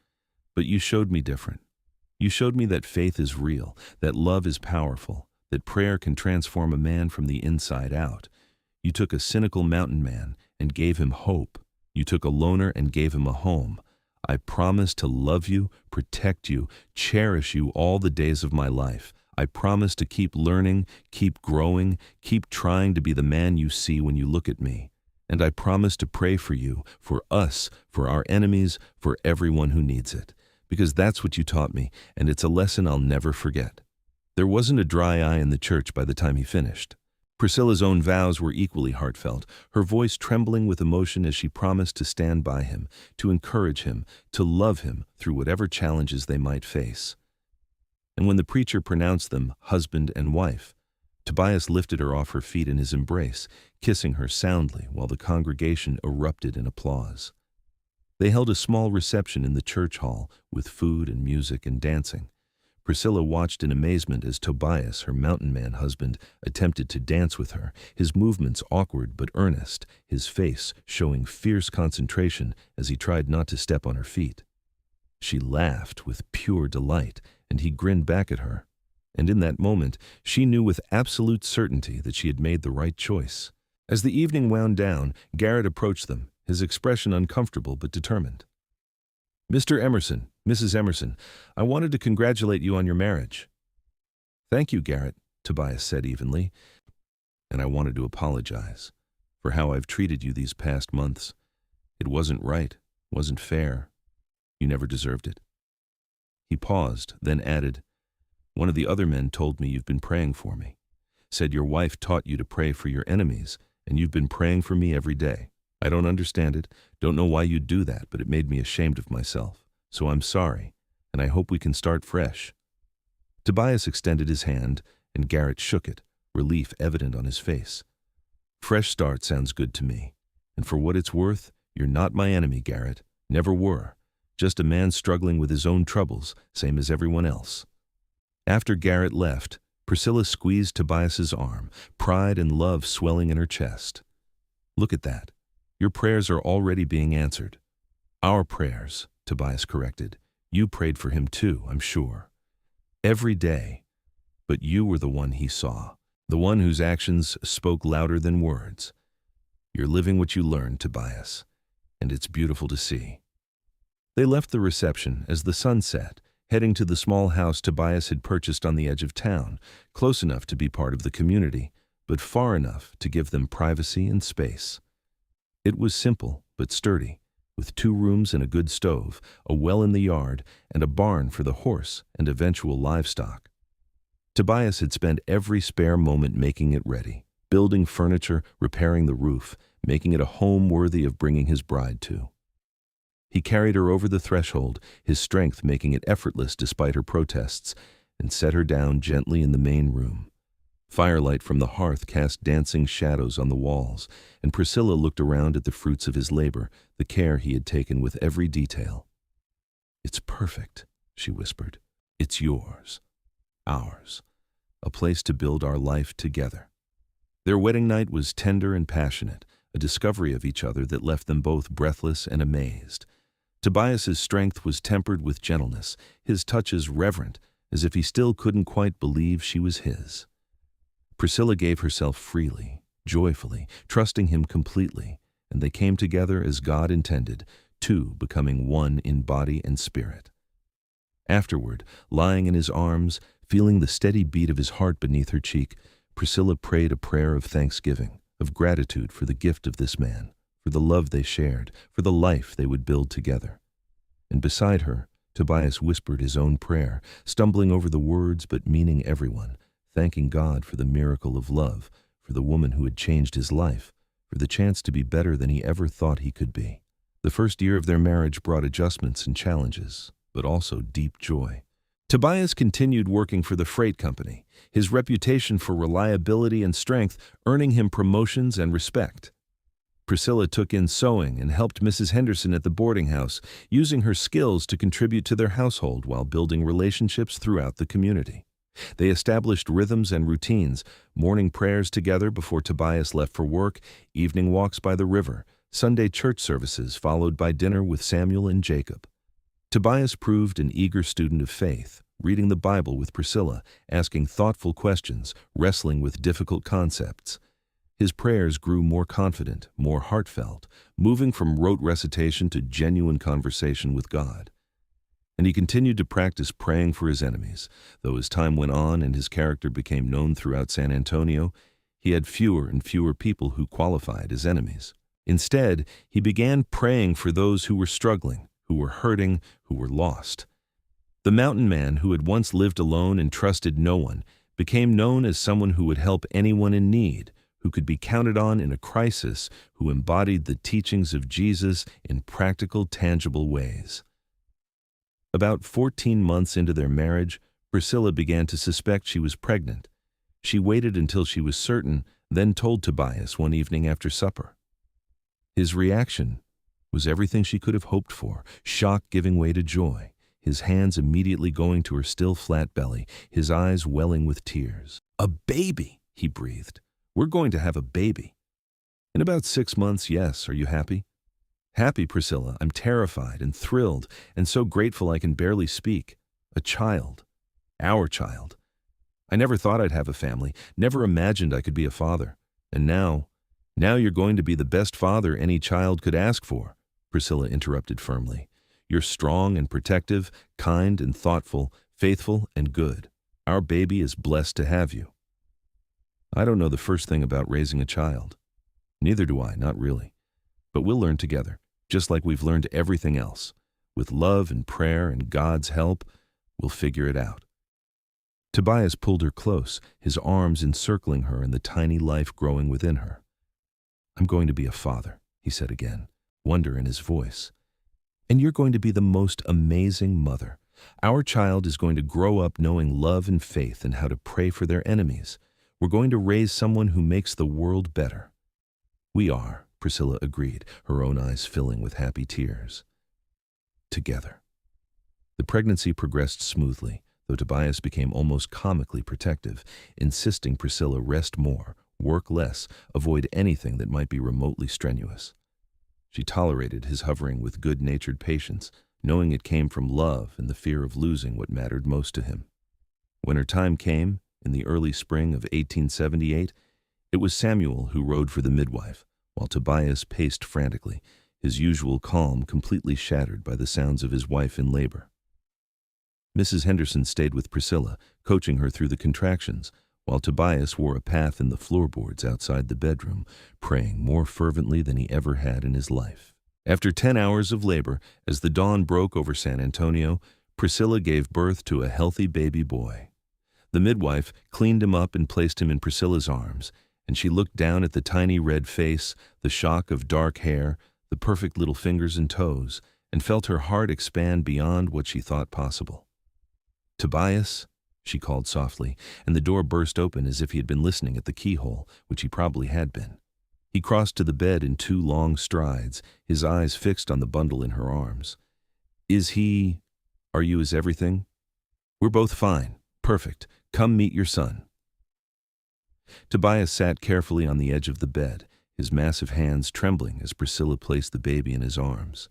But you showed me different. You showed me that faith is real, that love is powerful, that prayer can transform a man from the inside out. You took a cynical mountain man and gave him hope. You took a loner and gave him a home. I promise to love you, protect you, cherish you all the days of my life. I promise to keep learning, keep growing, keep trying to be the man you see when you look at me. And I promise to pray for you, for us, for our enemies, for everyone who needs it. Because that's what you taught me, and it's a lesson I'll never forget. There wasn't a dry eye in the church by the time he finished. Priscilla's own vows were equally heartfelt, her voice trembling with emotion as she promised to stand by him, to encourage him, to love him through whatever challenges they might face. And when the preacher pronounced them husband and wife, Tobias lifted her off her feet in his embrace, kissing her soundly while the congregation erupted in applause. They held a small reception in the church hall with food and music and dancing. Priscilla watched in amazement as Tobias, her mountain man husband, attempted to dance with her, his movements awkward but earnest, his face showing fierce concentration as he tried not to step on her feet. She laughed with pure delight, and he grinned back at her. And in that moment, she knew with absolute certainty that she had made the right choice. As the evening wound down, Garrett approached them, his expression uncomfortable but determined. "Mr. Emerson, Mrs. Emerson, I wanted to congratulate you on your marriage." "Thank you, Garrett," Tobias said evenly. "And I wanted to apologize for how I've treated you these past months. It wasn't right, wasn't fair. You never deserved it." He paused, then added, "One of the other men told me you've been praying for me. Said your wife taught you to pray for your enemies, and you've been praying for me every day. I don't understand it, don't know why you'd do that, but it made me ashamed of myself. So I'm sorry, and I hope we can start fresh." Tobias extended his hand, and Garrett shook it, relief evident on his face. "Fresh start sounds good to me. And for what it's worth, you're not my enemy, Garrett. Never were. Just a man struggling with his own troubles, same as everyone else." After Garrett left, Priscilla squeezed Tobias's arm, pride and love swelling in her chest. "Look at that. Your prayers are already being answered." "Our prayers," Tobias corrected. "You prayed for him too, I'm sure. Every day. But you were the one he saw, the one whose actions spoke louder than words. You're living what you learned, Tobias, and it's beautiful to see." They left the reception as the sun set, heading to the small house Tobias had purchased on the edge of town, close enough to be part of the community, but far enough to give them privacy and space. It was simple but sturdy, with 2 rooms and a good stove, a well in the yard, and a barn for the horse and eventual livestock. Tobias had spent every spare moment making it ready, building furniture, repairing the roof, making it a home worthy of bringing his bride to. He carried her over the threshold, his strength making it effortless despite her protests, and set her down gently in the main room. Firelight from the hearth cast dancing shadows on the walls, and Priscilla looked around at the fruits of his labor, the care he had taken with every detail. "It's perfect," she whispered. "It's yours. Ours. A place to build our life together." Their wedding night was tender and passionate, a discovery of each other that left them both breathless and amazed. Tobias's strength was tempered with gentleness, his touches reverent, as if he still couldn't quite believe she was his. Priscilla gave herself freely, joyfully, trusting him completely, and they came together as God intended, 2 becoming one in body and spirit. Afterward, lying in his arms, feeling the steady beat of his heart beneath her cheek, Priscilla prayed a prayer of thanksgiving, of gratitude for the gift of this man, for the love they shared, for the life they would build together. And beside her, Tobias whispered his own prayer, stumbling over the words but meaning everyone, thanking God for the miracle of love, for the woman who had changed his life, for the chance to be better than he ever thought he could be. The first year of their marriage brought adjustments and challenges, but also deep joy. Tobias continued working for the freight company, his reputation for reliability and strength earning him promotions and respect. Priscilla took in sewing and helped Mrs. Henderson at the boarding house, using her skills to contribute to their household while building relationships throughout the community. They established rhythms and routines, morning prayers together before Tobias left for work, evening walks by the river, Sunday church services followed by dinner with Samuel and Jacob. Tobias proved an eager student of faith, reading the Bible with Priscilla, asking thoughtful questions, wrestling with difficult concepts. His prayers grew more confident, more heartfelt, moving from rote recitation to genuine conversation with God. And he continued to practice praying for his enemies. Though as time went on and his character became known throughout San Antonio, he had fewer and fewer people who qualified as enemies. Instead, he began praying for those who were struggling, who were hurting, who were lost. The mountain man who had once lived alone and trusted no one became known as someone who would help anyone in need, who could be counted on in a crisis, who embodied the teachings of Jesus in practical, tangible ways. About 14 months into their marriage, Priscilla began to suspect she was pregnant. She waited until she was certain, then told Tobias one evening after supper. His reaction was everything she could have hoped for, shock giving way to joy, his hands immediately going to her still flat belly, his eyes welling with tears. "A baby," he breathed. "We're going to have a baby." "In about 6 months, yes. Are you happy?" "Happy, Priscilla. I'm terrified and thrilled and so grateful I can barely speak. A child. Our child. I never thought I'd have a family, never imagined I could be a father. And now you're going to be the best father any child could ask for," Priscilla interrupted firmly. "You're strong and protective, kind and thoughtful, faithful and good. Our baby is blessed to have you." "I don't know the first thing about raising a child." "Neither do I, not really. But we'll learn together, just like we've learned everything else. With love and prayer and God's help, we'll figure it out." Tobias pulled her close, his arms encircling her and the tiny life growing within her. "I'm going to be a father," he said again, wonder in his voice. "And you're going to be the most amazing mother. Our child is going to grow up knowing love and faith and how to pray for their enemies. We're going to raise someone who makes the world better." "We are," Priscilla agreed, her own eyes filling with happy tears. Together. The pregnancy progressed smoothly, though Tobias became almost comically protective, insisting Priscilla rest more, work less, avoid anything that might be remotely strenuous. She tolerated his hovering with good-natured patience, knowing it came from love and the fear of losing what mattered most to him. When her time came, in the early spring of 1878, it was Samuel who rode for the midwife, while Tobias paced frantically, his usual calm completely shattered by the sounds of his wife in labor. Mrs. Henderson stayed with Priscilla, coaching her through the contractions, while Tobias wore a path in the floorboards outside the bedroom, praying more fervently than he ever had in his life. After 10 hours of labor, as the dawn broke over San Antonio, Priscilla gave birth to a healthy baby boy. The midwife cleaned him up and placed him in Priscilla's arms, and she looked down at the tiny red face, the shock of dark hair, the perfect little fingers and toes, and felt her heart expand beyond what she thought possible. "Tobias," she called softly, and the door burst open as if he had been listening at the keyhole, which he probably had been. He crossed to the bed in 2 long strides, his eyes fixed on the bundle in her arms. Are you his everything?" "We're both fine. Perfect. Come meet your son." Tobias sat carefully on the edge of the bed, his massive hands trembling as Priscilla placed the baby in his arms.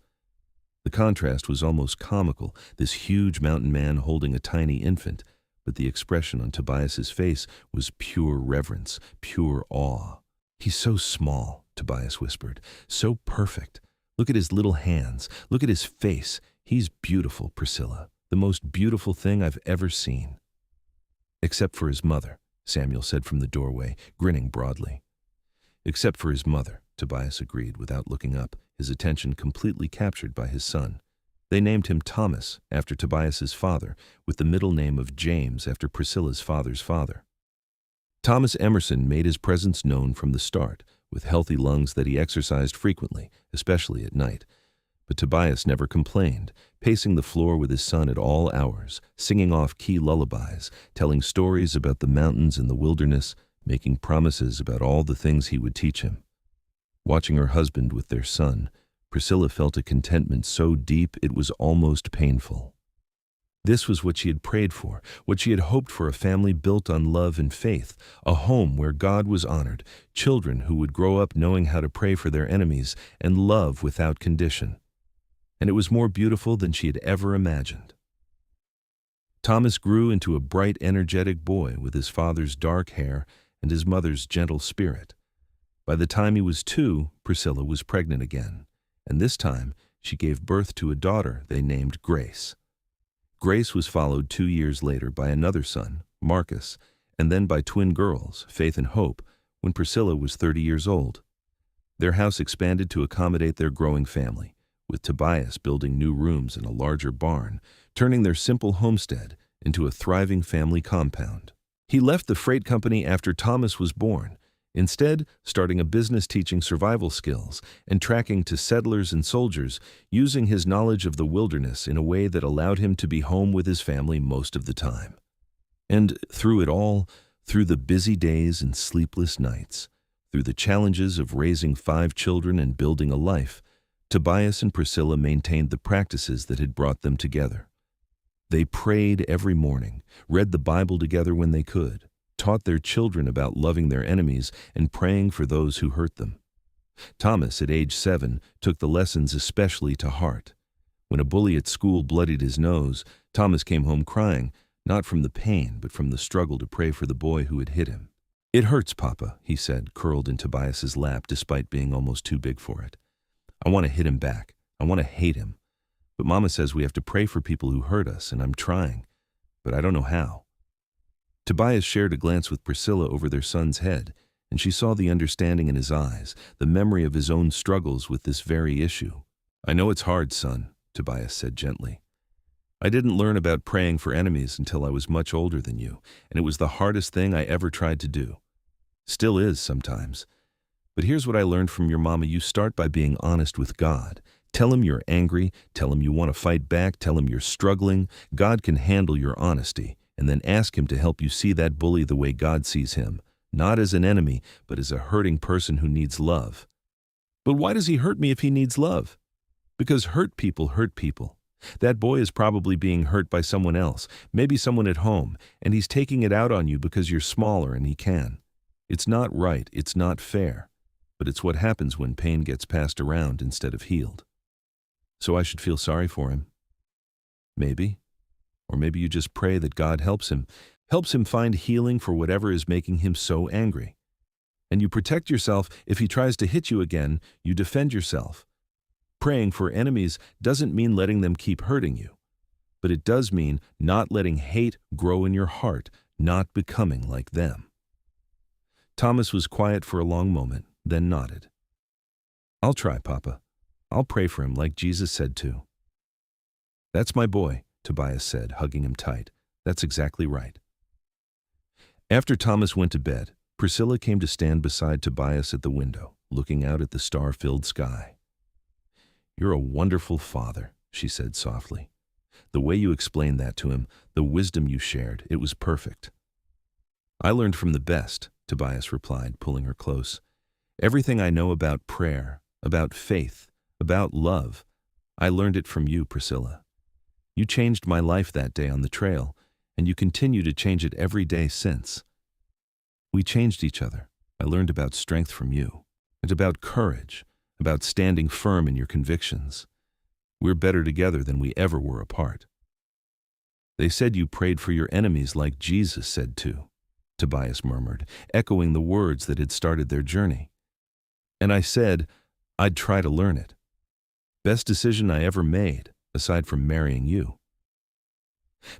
The contrast was almost comical, this huge mountain man holding a tiny infant, but the expression on Tobias's face was pure reverence, pure awe. "He's so small," Tobias whispered, "so perfect. Look at his little hands. Look at his face. He's beautiful, Priscilla, the most beautiful thing I've ever seen." "Except for his mother," Samuel said from the doorway, grinning broadly. "Except for his mother," Tobias agreed without looking up, his attention completely captured by his son. They named him Thomas, after Tobias's father, with the middle name of James after Priscilla's father's father. Thomas Emerson made his presence known from the start, with healthy lungs that he exercised frequently, especially at night. But Tobias never complained, pacing the floor with his son at all hours, singing off key lullabies, telling stories about the mountains and the wilderness, making promises about all the things he would teach him. Watching her husband with their son, Priscilla felt a contentment so deep it was almost painful. This was what she had prayed for, what she had hoped for: a family built on love and faith, a home where God was honored, children who would grow up knowing how to pray for their enemies and love without condition. and it was more beautiful than she had ever imagined. Thomas grew into a bright, energetic boy with his father's dark hair and his mother's gentle spirit. By the time he was 2, Priscilla was pregnant again, and this time she gave birth to a daughter they named Grace. Grace was followed 2 years later by another son, Marcus, and then by twin girls, Faith and Hope, when Priscilla was 30 years old. Their house expanded to accommodate their growing family, with Tobias building new rooms in a larger barn, turning their simple homestead into a thriving family compound. He left the freight company after Thomas was born, instead starting a business teaching survival skills and tracking to settlers and soldiers, using his knowledge of the wilderness in a way that allowed him to be home with his family most of the time. And through it all, through the busy days and sleepless nights, through the challenges of raising 5 children and building a life, Tobias and Priscilla maintained the practices that had brought them together. They prayed every morning, read the Bible together when they could, taught their children about loving their enemies and praying for those who hurt them. Thomas, at age 7, took the lessons especially to heart. When a bully at school bloodied his nose, Thomas came home crying, not from the pain, but from the struggle to pray for the boy who had hit him. "It hurts, Papa," he said, curled in Tobias's lap despite being almost too big for it. "I want to hit him back. I want to hate him. But Mama says we have to pray for people who hurt us, and I'm trying, but I don't know how." Tobias shared a glance with Priscilla over their son's head, and she saw the understanding in his eyes, the memory of his own struggles with this very issue. "I know it's hard, son," Tobias said gently. "I didn't learn about praying for enemies until I was much older than you, and it was the hardest thing I ever tried to do. Still is sometimes. But here's what I learned from your mama. You start by being honest with God. Tell him you're angry, tell him you want to fight back, tell him you're struggling. God can handle your honesty, and then ask him to help you see that bully the way God sees him, not as an enemy, but as a hurting person who needs love." "But why does he hurt me if he needs love?" "Because hurt people hurt people. That boy is probably being hurt by someone else, maybe someone at home, and he's taking it out on you because you're smaller and he can. It's not right, it's not fair, but it's what happens when pain gets passed around instead of healed. So I should feel sorry for him? Maybe. Or maybe you just pray that God helps him find healing for whatever is making him so angry. And you protect yourself. If he tries to hit you again, you defend yourself. Praying for enemies doesn't mean letting them keep hurting you, but it does mean not letting hate grow in your heart, not becoming like them." Thomas was quiet for a long moment, then nodded. "I'll try, Papa. I'll pray for him like Jesus said to." "That's my boy," Tobias said, hugging him tight. "That's exactly right." After Thomas went to bed, Priscilla came to stand beside Tobias at the window, looking out at the star-filled sky. "You're a wonderful father," she said softly. "The way you explained that to him, the wisdom you shared, it was perfect." "I learned from the best," Tobias replied, pulling her close. "Everything I know about prayer, about faith, about love, I learned it from you, Priscilla. You changed my life that day on the trail, and you continue to change it every day since. We changed each other. I learned about strength from you, and about courage, about standing firm in your convictions. We're better together than we ever were apart." "They said you prayed for your enemies like Jesus said to," Tobias murmured, echoing the words that had started their journey. "And I said I'd try to learn it. Best decision I ever made, aside from marrying you.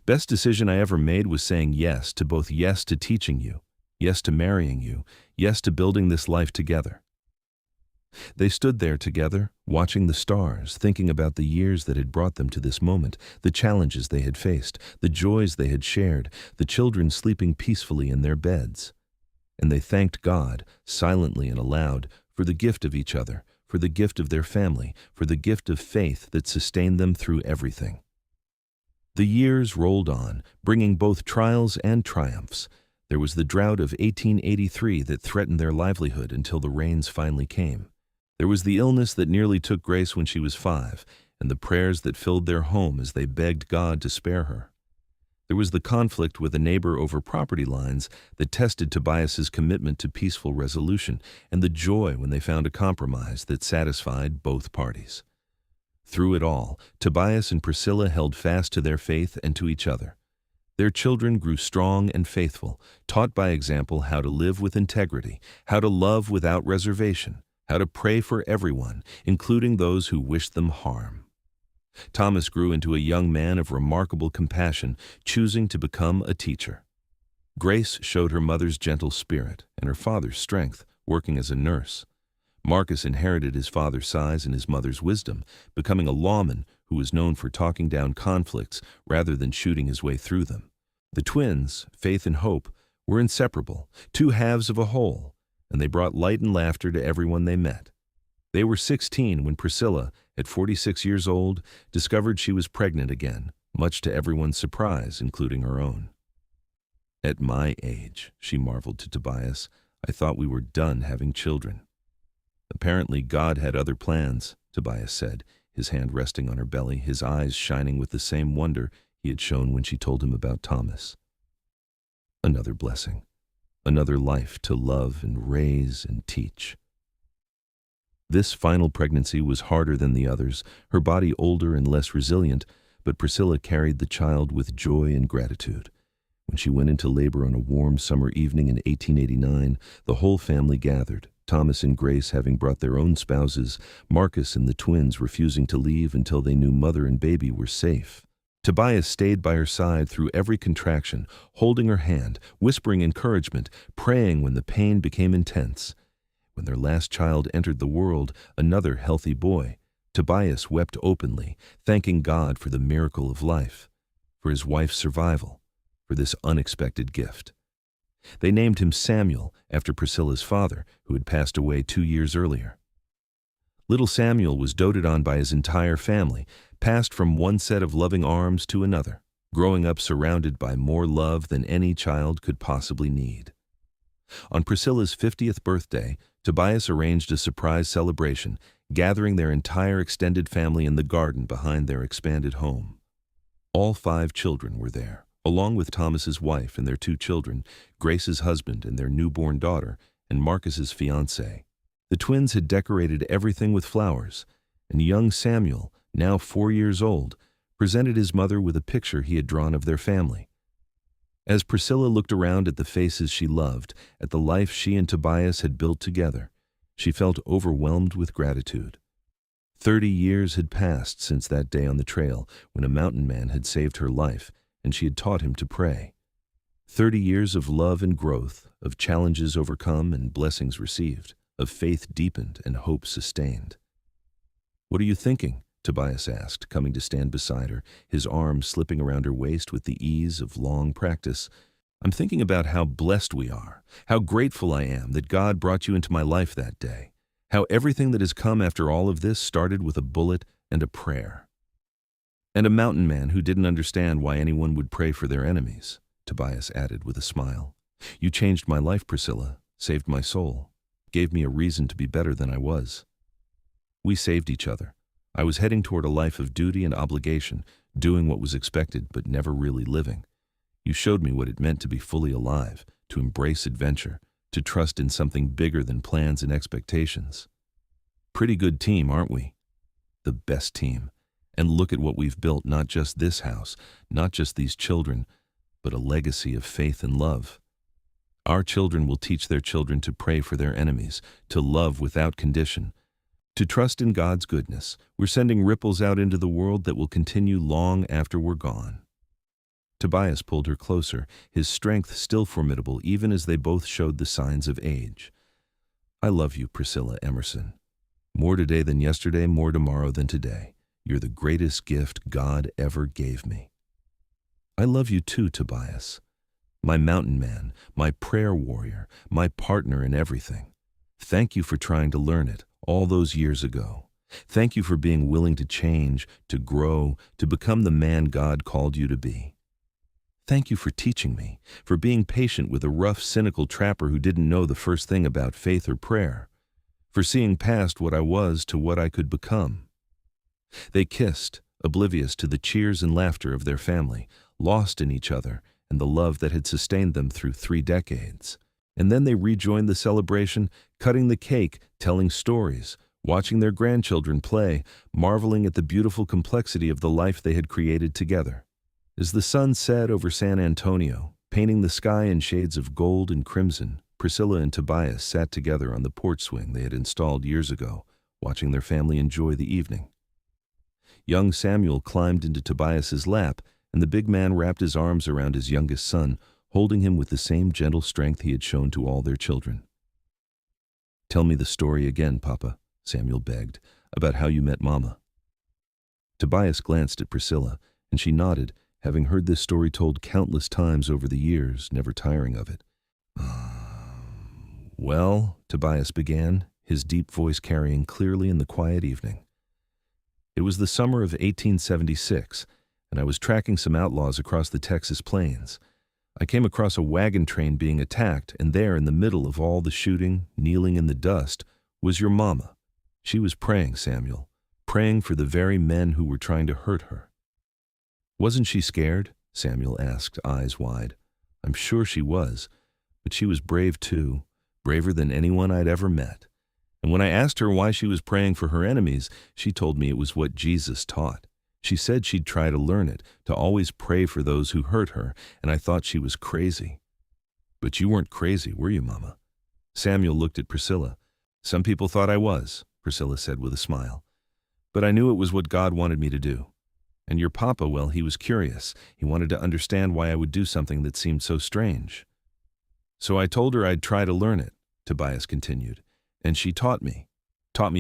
Best decision I ever made was saying yes to both yes to teaching you, yes to marrying you, yes to building this life together." They stood there together, watching the stars, thinking about the years that had brought them to this moment, the challenges they had faced, the joys they had shared, the children sleeping peacefully in their beds. And they thanked God, silently and aloud, for the gift of each other, for the gift of their family, for the gift of faith that sustained them through everything. The years rolled on, bringing both trials and triumphs. There was the drought of 1883 that threatened their livelihood until the rains finally came. There was the illness that nearly took Grace when she was 5, and the prayers that filled their home as they begged God to spare her. There was the conflict with a neighbor over property lines that tested Tobias's commitment to peaceful resolution, and the joy when they found a compromise that satisfied both parties. Through it all, Tobias and Priscilla held fast to their faith and to each other. Their children grew strong and faithful, taught by example how to live with integrity, how to love without reservation, how to pray for everyone, including those who wished them harm. Thomas grew into a young man of remarkable compassion, choosing to become a teacher. Grace showed her mother's gentle spirit and her father's strength, working as a nurse. Marcus inherited his father's size and his mother's wisdom, becoming a lawman who was known for talking down conflicts rather than shooting his way through them. The twins, Faith and Hope, were inseparable, two halves of a whole, and they brought light and laughter to everyone they met. They were 16 when Priscilla, at 46 years old, discovered she was pregnant again, much to everyone's surprise, including her own. "At my age," she marveled to Tobias, "I thought we were done having children." "Apparently God had other plans," Tobias said, his hand resting on her belly, his eyes shining with the same wonder he had shown when she told him about Thomas. Another blessing, another life to love and raise and teach. This final pregnancy was harder than the others, her body older and less resilient, but Priscilla carried the child with joy and gratitude. When she went into labor on a warm summer evening in 1889, the whole family gathered, Thomas and Grace having brought their own spouses, Marcus and the twins refusing to leave until they knew mother and baby were safe. Tobias stayed by her side through every contraction, holding her hand, whispering encouragement, praying when the pain became intense. When their last child entered the world, another healthy boy, Tobias wept openly, thanking God for the miracle of life, for his wife's survival, for this unexpected gift. They named him Samuel after Priscilla's father, who had passed away 2 years earlier. Little Samuel was doted on by his entire family, passed from one set of loving arms to another, growing up surrounded by more love than any child could possibly need. On Priscilla's 50th birthday, Tobias arranged a surprise celebration, gathering their entire extended family in the garden behind their expanded home. All 5 children were there, along with Thomas's wife and their 2 children, Grace's husband and their newborn daughter, and Marcus's fiancée. The twins had decorated everything with flowers, and young Samuel, now 4 years old, presented his mother with a picture he had drawn of their family. As Priscilla looked around at the faces she loved, at the life she and Tobias had built together, she felt overwhelmed with gratitude. 30 years had passed since that day on the trail when a mountain man had saved her life, and she had taught him to pray. 30 years of love and growth, of challenges overcome and blessings received, of faith deepened and hope sustained. "What are you thinking?" Tobias asked, coming to stand beside her, his arm slipping around her waist with the ease of long practice. "I'm thinking about how blessed we are, how grateful I am that God brought you into my life that day, how everything that has come after all of this started with a bullet and a prayer." "And a mountain man who didn't understand why anyone would pray for their enemies," Tobias added with a smile. "You changed my life, Priscilla, saved my soul, gave me a reason to be better than I was." We saved each other. I was heading toward a life of duty and obligation, doing what was expected but never really living. You showed me what it meant to be fully alive, to embrace adventure, to trust in something bigger than plans and expectations. Pretty good team, aren't we? The best team. And look at what we've built, not just this house, not just these children, but a legacy of faith and love. Our children will teach their children to pray for their enemies, to love without condition, to trust in God's goodness. We're sending ripples out into the world that will continue long after we're gone. Tobias pulled her closer, his strength still formidable even as they both showed the signs of age. "I love you, Priscilla Emerson. More today than yesterday, more tomorrow than today. You're the greatest gift God ever gave me." "I love you too, Tobias. My mountain man, my prayer warrior, my partner in everything. Thank you for trying to learn it all those years ago. Thank you for being willing to change, to grow, to become the man God called you to be. Thank you for teaching me, for being patient with a rough, cynical trapper who didn't know the first thing about faith or prayer, for seeing past what I was to what I could become." They kissed, oblivious to the cheers and laughter of their family, lost in each other and the love that had sustained them through 3 decades. And then they rejoined the celebration, cutting the cake, telling stories, watching their grandchildren play, marveling at the beautiful complexity of the life they had created together. As the sun set over San Antonio, painting the sky in shades of gold and crimson, Priscilla and Tobias sat together on the porch swing they had installed years ago, watching their family enjoy the evening. Young Samuel climbed into Tobias's lap, and the big man wrapped his arms around his youngest son, holding him with the same gentle strength he had shown to all their children. "Tell me the story again, Papa," Samuel begged, "about how you met Mama." Tobias glanced at Priscilla, and she nodded, having heard this story told countless times over the years, never tiring of it. "Well," Tobias began, his deep voice carrying clearly in the quiet evening. "It was the summer of 1876, and I was tracking some outlaws across the Texas plains. I came across a wagon train being attacked, and there in the middle of all the shooting, kneeling in the dust, was your mama. She was praying, Samuel, praying for the very men who were trying to hurt her." "Wasn't she scared?" Samuel asked, eyes wide. "I'm sure she was, but she was brave too, braver than anyone I'd ever met. And when I asked her why she was praying for her enemies, she told me it was what Jesus taught. She said she'd try to learn it, to always pray for those who hurt her, and I thought she was crazy." "But you weren't crazy, were you, Mama?" Samuel looked at Priscilla. "Some people thought I was," Priscilla said with a smile. "But I knew it was what God wanted me to do. And your papa, well, he was curious. He wanted to understand why I would do something that seemed so strange. So I told her I'd try to learn it," Tobias continued. "And she taught me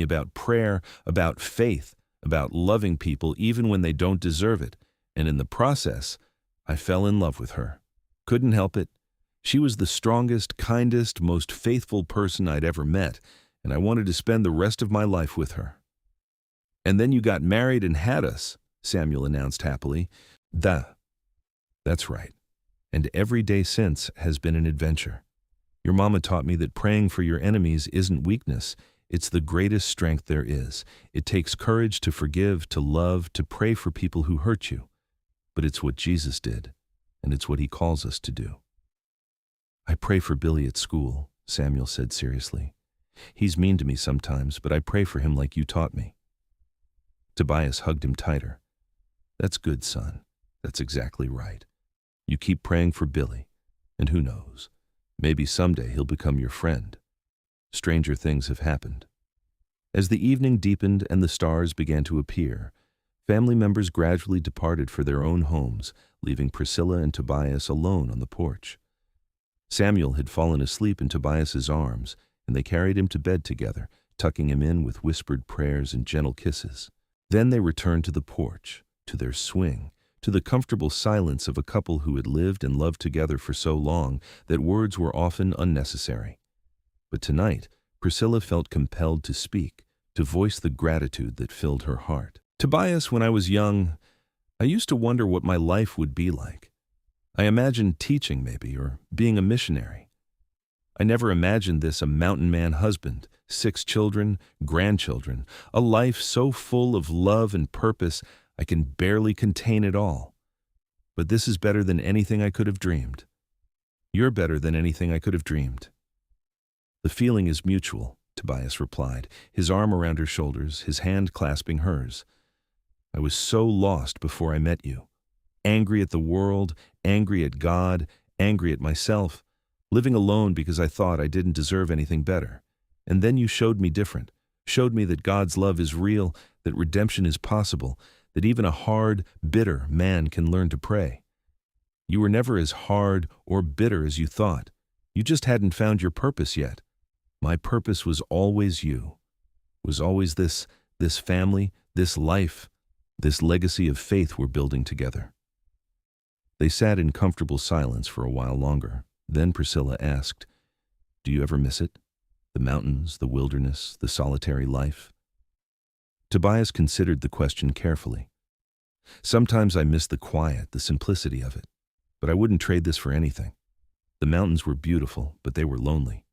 about prayer, about faith, about loving people even when they don't deserve it. And in the process, I fell in love with her. Couldn't help it. She was the strongest, kindest, most faithful person I'd ever met, and I wanted to spend the rest of my life with her." "And then you got married and had us," Samuel announced happily. That's right. And every day since has been an adventure. Your mama taught me that praying for your enemies isn't weakness. It's the greatest strength there is. It takes courage to forgive, to love, to pray for people who hurt you. But it's what Jesus did, and it's what he calls us to do." "I pray for Billy at school," Samuel said seriously. "He's mean to me sometimes, but I pray for him like you taught me." Tobias hugged him tighter. "That's good, son. That's exactly right. You keep praying for Billy, and who knows, maybe someday he'll become your friend." Stranger things have happened. As the evening deepened and the stars began to appear, family members gradually departed for their own homes, leaving Priscilla and Tobias alone on the porch. Samuel had fallen asleep in Tobias's arms, and they carried him to bed together, tucking him in with whispered prayers and gentle kisses. Then they returned to the porch, to their swing, to the comfortable silence of a couple who had lived and loved together for so long that words were often unnecessary. But tonight, Priscilla felt compelled to speak, to voice the gratitude that filled her heart. "Tobias, when I was young, I used to wonder what my life would be like. I imagined teaching maybe, or being a missionary. I never imagined this, a mountain man husband, 6 children, grandchildren, a life so full of love and purpose I can barely contain it all. But this is better than anything I could have dreamed. You're better than anything I could have dreamed." "The feeling is mutual," Tobias replied, his arm around her shoulders, his hand clasping hers. "I was so lost before I met you. Angry at the world, angry at God, angry at myself, living alone because I thought I didn't deserve anything better. And then you showed me different, showed me that God's love is real, that redemption is possible, that even a hard, bitter man can learn to pray. You were never as hard or bitter as you thought. You just hadn't found your purpose yet. My purpose was always you, was always this family, this life, this legacy of faith we're building together." They sat in comfortable silence for a while longer. Then Priscilla asked, "Do you ever miss it? The mountains, the wilderness, the solitary life?" Tobias considered the question carefully. "Sometimes I miss the quiet, the simplicity of it, but I wouldn't trade this for anything. The mountains were beautiful, but they were lonely.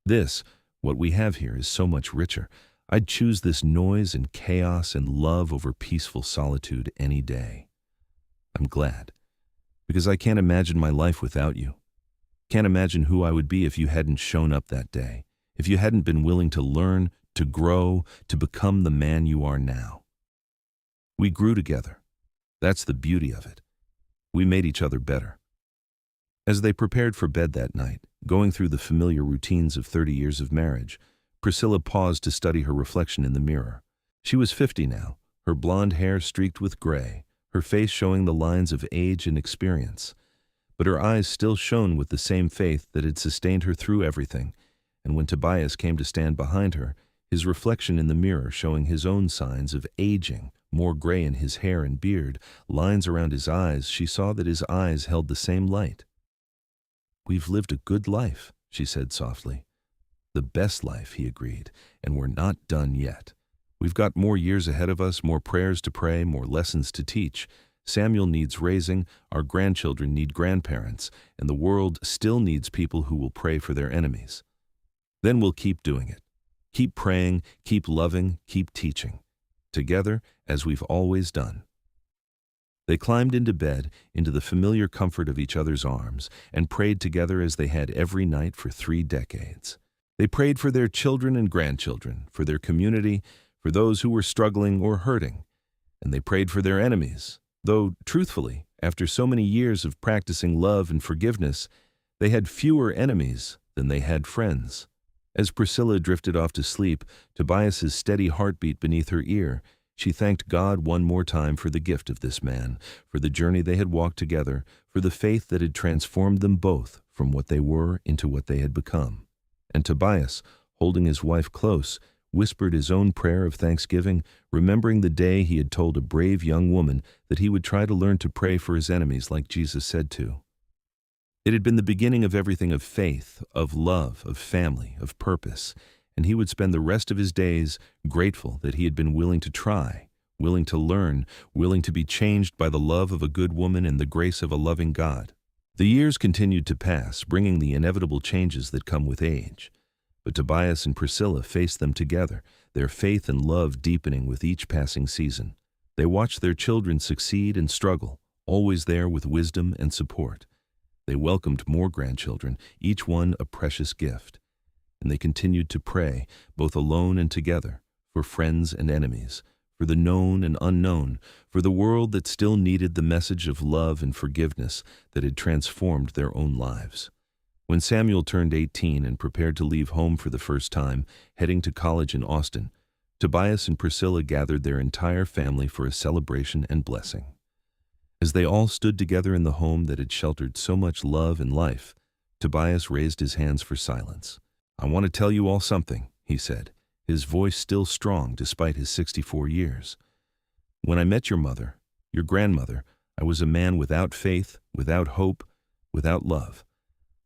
This, what we have here, is so much richer. I'd choose this noise and chaos and love over peaceful solitude any day. I'm glad, because I can't imagine my life without you. Can't imagine who I would be if you hadn't shown up that day, if you hadn't been willing to learn, to grow, to become the man you are now. We grew together. That's the beauty of it. We made each other better. As they prepared for bed that night, going through the familiar routines of 30 years of marriage, Priscilla paused to study her reflection in the mirror. She was 50 now, her blonde hair streaked with gray, her face showing the lines of age and experience. But her eyes still shone with the same faith that had sustained her through everything, and when Tobias came to stand behind her, his reflection in the mirror showing his own signs of aging, more gray in his hair and beard, lines around his eyes, she saw that his eyes held the same light. "We've lived a good life," she said softly. "The best life," he agreed, "and we're not done yet. We've got more years ahead of us, more prayers to pray, more lessons to teach. Samuel needs raising, our grandchildren need grandparents, and the world still needs people who will pray for their enemies. Then we'll keep doing it. Keep praying, keep loving, keep teaching. Together, as we've always done." They climbed into bed, into the familiar comfort of each other's arms, and prayed together as they had every night for 3 decades. They prayed for their children and grandchildren, for their community, for those who were struggling or hurting. And they prayed for their enemies, though, truthfully, after so many years of practicing love and forgiveness, they had fewer enemies than they had friends. As Priscilla drifted off to sleep, Tobias's steady heartbeat beneath her ear, she thanked God one more time for the gift of this man, for the journey they had walked together, for the faith that had transformed them both from what they were into what they had become. And Tobias, holding his wife close, whispered his own prayer of thanksgiving, remembering the day he had told a brave young woman that he would try to learn to pray for his enemies like Jesus said to. It had been the beginning of everything, of faith, of love, of family, of purpose, and he would spend the rest of his days grateful that he had been willing to try, willing to learn, willing to be changed by the love of a good woman and the grace of a loving God. The years continued to pass, bringing the inevitable changes that come with age. But Tobias and Priscilla faced them together, their faith and love deepening with each passing season. They watched their children succeed and struggle, always there with wisdom and support. They welcomed more grandchildren, each one a precious gift. And they continued to pray, both alone and together, for friends and enemies, for the known and unknown, for the world that still needed the message of love and forgiveness that had transformed their own lives. When Samuel turned 18 and prepared to leave home for the first time, heading to college in Austin, Tobias and Priscilla gathered their entire family for a celebration and blessing. As they all stood together in the home that had sheltered so much love and life, Tobias raised his hands for silence. "I want to tell you all something," he said, his voice still strong despite his 64 years. "When I met your mother, your grandmother, I was a man without faith, without hope, without love.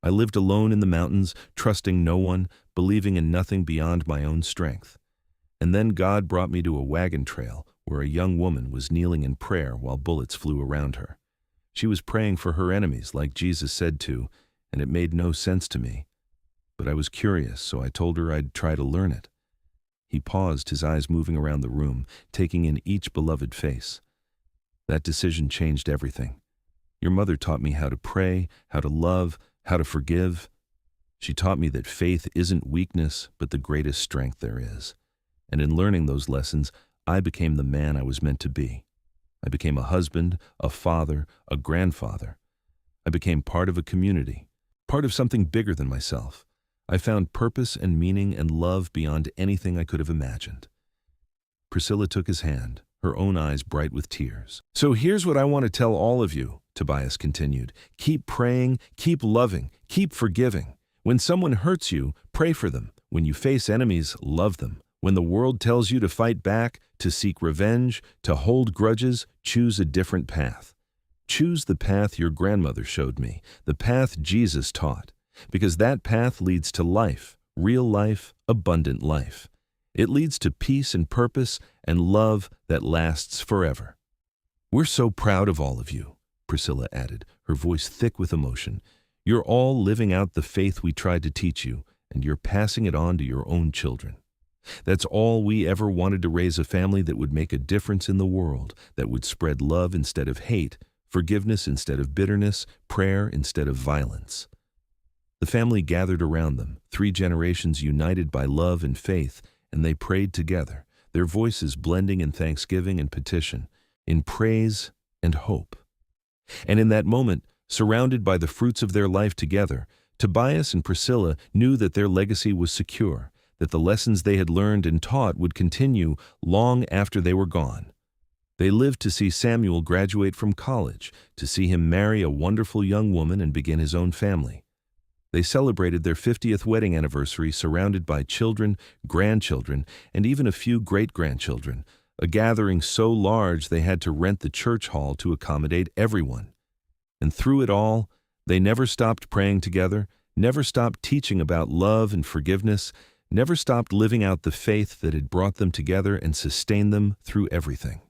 I lived alone in the mountains, trusting no one, believing in nothing beyond my own strength. And then God brought me to a wagon trail where a young woman was kneeling in prayer while bullets flew around her. She was praying for her enemies like Jesus said to, and it made no sense to me. But I was curious, so I told her I'd try to learn it." He paused, his eyes moving around the room, taking in each beloved face. "That decision changed everything. Your mother taught me how to pray, how to love, how to forgive. She taught me that faith isn't weakness, but the greatest strength there is. And in learning those lessons, I became the man I was meant to be. I became a husband, a father, a grandfather. I became part of a community, part of something bigger than myself. I found purpose and meaning and love beyond anything I could have imagined." Priscilla took his hand, her own eyes bright with tears. "So here's what I want to tell all of you," Tobias continued. "Keep praying, keep loving, keep forgiving. When someone hurts you, pray for them. When you face enemies, love them. When the world tells you to fight back, to seek revenge, to hold grudges, choose a different path. Choose the path your grandmother showed me, the path Jesus taught, because that path leads to life, real life, abundant life. It leads to peace and purpose and love that lasts forever. We're so proud of all of you," Priscilla added, her voice thick with emotion. "You're all living out the faith we tried to teach you, and you're passing it on to your own children. That's all we ever wanted, to raise a family that would make a difference in the world, that would spread love instead of hate, forgiveness instead of bitterness, prayer instead of violence." The family gathered around them, 3 generations united by love and faith, and they prayed together, their voices blending in thanksgiving and petition, in praise and hope. And in that moment, surrounded by the fruits of their life together, Tobias and Priscilla knew that their legacy was secure, that the lessons they had learned and taught would continue long after they were gone. They lived to see Samuel graduate from college, to see him marry a wonderful young woman and begin his own family. They celebrated their 50th wedding anniversary surrounded by children, grandchildren, and even a few great-grandchildren, a gathering so large they had to rent the church hall to accommodate everyone. And through it all, they never stopped praying together, never stopped teaching about love and forgiveness, never stopped living out the faith that had brought them together and sustained them through everything.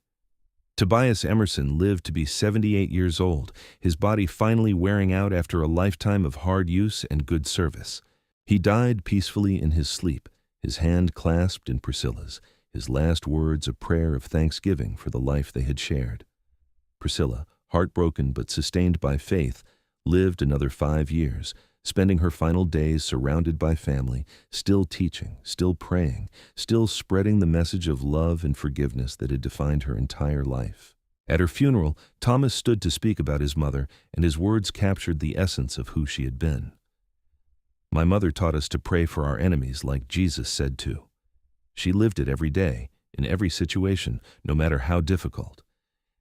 Tobias Emerson lived to be 78 years old, his body finally wearing out after a lifetime of hard use and good service. He died peacefully in his sleep, his hand clasped in Priscilla's, his last words a prayer of thanksgiving for the life they had shared. Priscilla, heartbroken but sustained by faith, lived another 5 years, spending her final days surrounded by family, still teaching, still praying, still spreading the message of love and forgiveness that had defined her entire life. At her funeral, Thomas stood to speak about his mother, and his words captured the essence of who she had been. "My mother taught us to pray for our enemies like Jesus said to. She lived it every day, in every situation, no matter how difficult.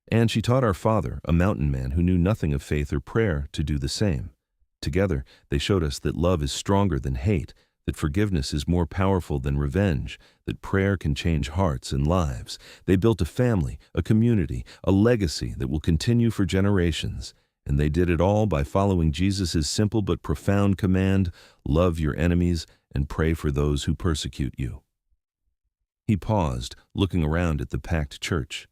And she taught our father, a mountain man who knew nothing of faith or prayer, to do the same. Together, they showed us that love is stronger than hate, that forgiveness is more powerful than revenge, that prayer can change hearts and lives. They built a family, a community, a legacy that will continue for generations. And they did it all by following Jesus' simple but profound command, love your enemies and pray for those who persecute you." He paused, looking around at the packed church.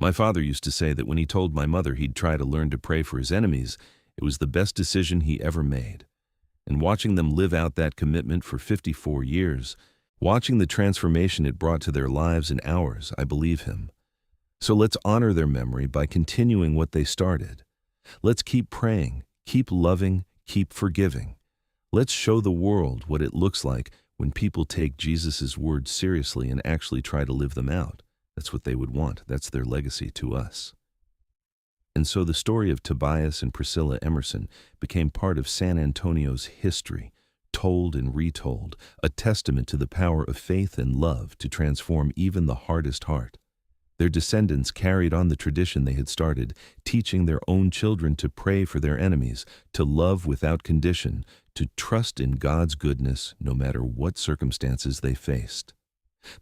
"My father used to say that when he told my mother he'd try to learn to pray for his enemies, it was the best decision he ever made. And watching them live out that commitment for 54 years, watching the transformation it brought to their lives and ours, I believe him. So let's honor their memory by continuing what they started. Let's keep praying, keep loving, keep forgiving. Let's show the world what it looks like when people take Jesus' words seriously and actually try to live them out. That's what they would want. That's their legacy to us." And so the story of Tobias and Priscilla Emerson became part of San Antonio's history, told and retold, a testament to the power of faith and love to transform even the hardest heart. Their descendants carried on the tradition they had started, teaching their own children to pray for their enemies, to love without condition, to trust in God's goodness no matter what circumstances they faced.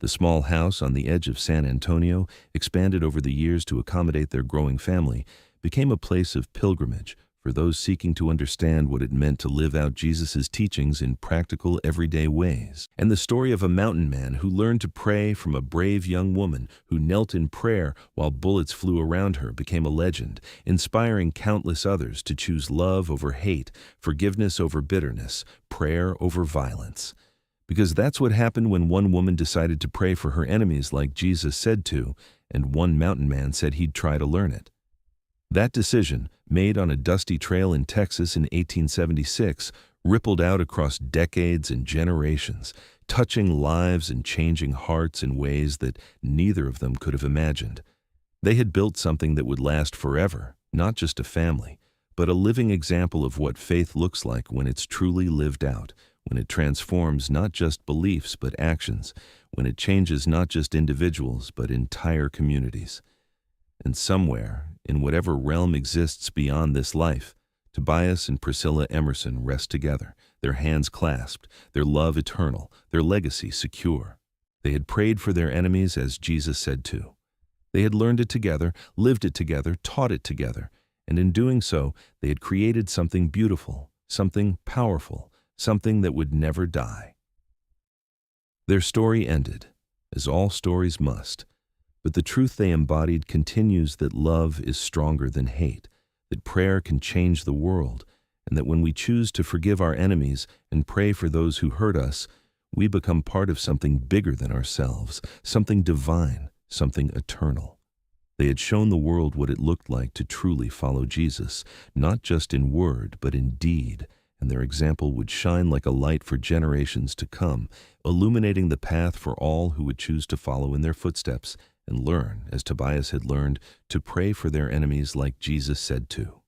The small house on the edge of San Antonio, expanded over the years to accommodate their growing family, became a place of pilgrimage for those seeking to understand what it meant to live out Jesus' teachings in practical, everyday ways. And the story of a mountain man who learned to pray from a brave young woman who knelt in prayer while bullets flew around her became a legend, inspiring countless others to choose love over hate, forgiveness over bitterness, prayer over violence. Because that's what happened when one woman decided to pray for her enemies like Jesus said to, and one mountain man said he'd try to learn it. That decision, made on a dusty trail in Texas in 1876, rippled out across decades and generations, touching lives and changing hearts in ways that neither of them could have imagined. They had built something that would last forever, not just a family, but a living example of what faith looks like when it's truly lived out, when it transforms not just beliefs but actions, when it changes not just individuals but entire communities. And somewhere, in whatever realm exists beyond this life, Tobias and Priscilla Emerson rest together, their hands clasped, their love eternal, their legacy secure. They had prayed for their enemies as Jesus said to. They had learned it together, lived it together, taught it together, and in doing so, they had created something beautiful, something powerful, something that would never die. Their story ended, as all stories must, but the truth they embodied continues that love is stronger than hate, that prayer can change the world, and that when we choose to forgive our enemies and pray for those who hurt us, we become part of something bigger than ourselves, something divine, something eternal. They had shown the world what it looked like to truly follow Jesus, not just in word but in deed, and their example would shine like a light for generations to come, illuminating the path for all who would choose to follow in their footsteps and learn, as Tobias had learned, to pray for their enemies like Jesus said to.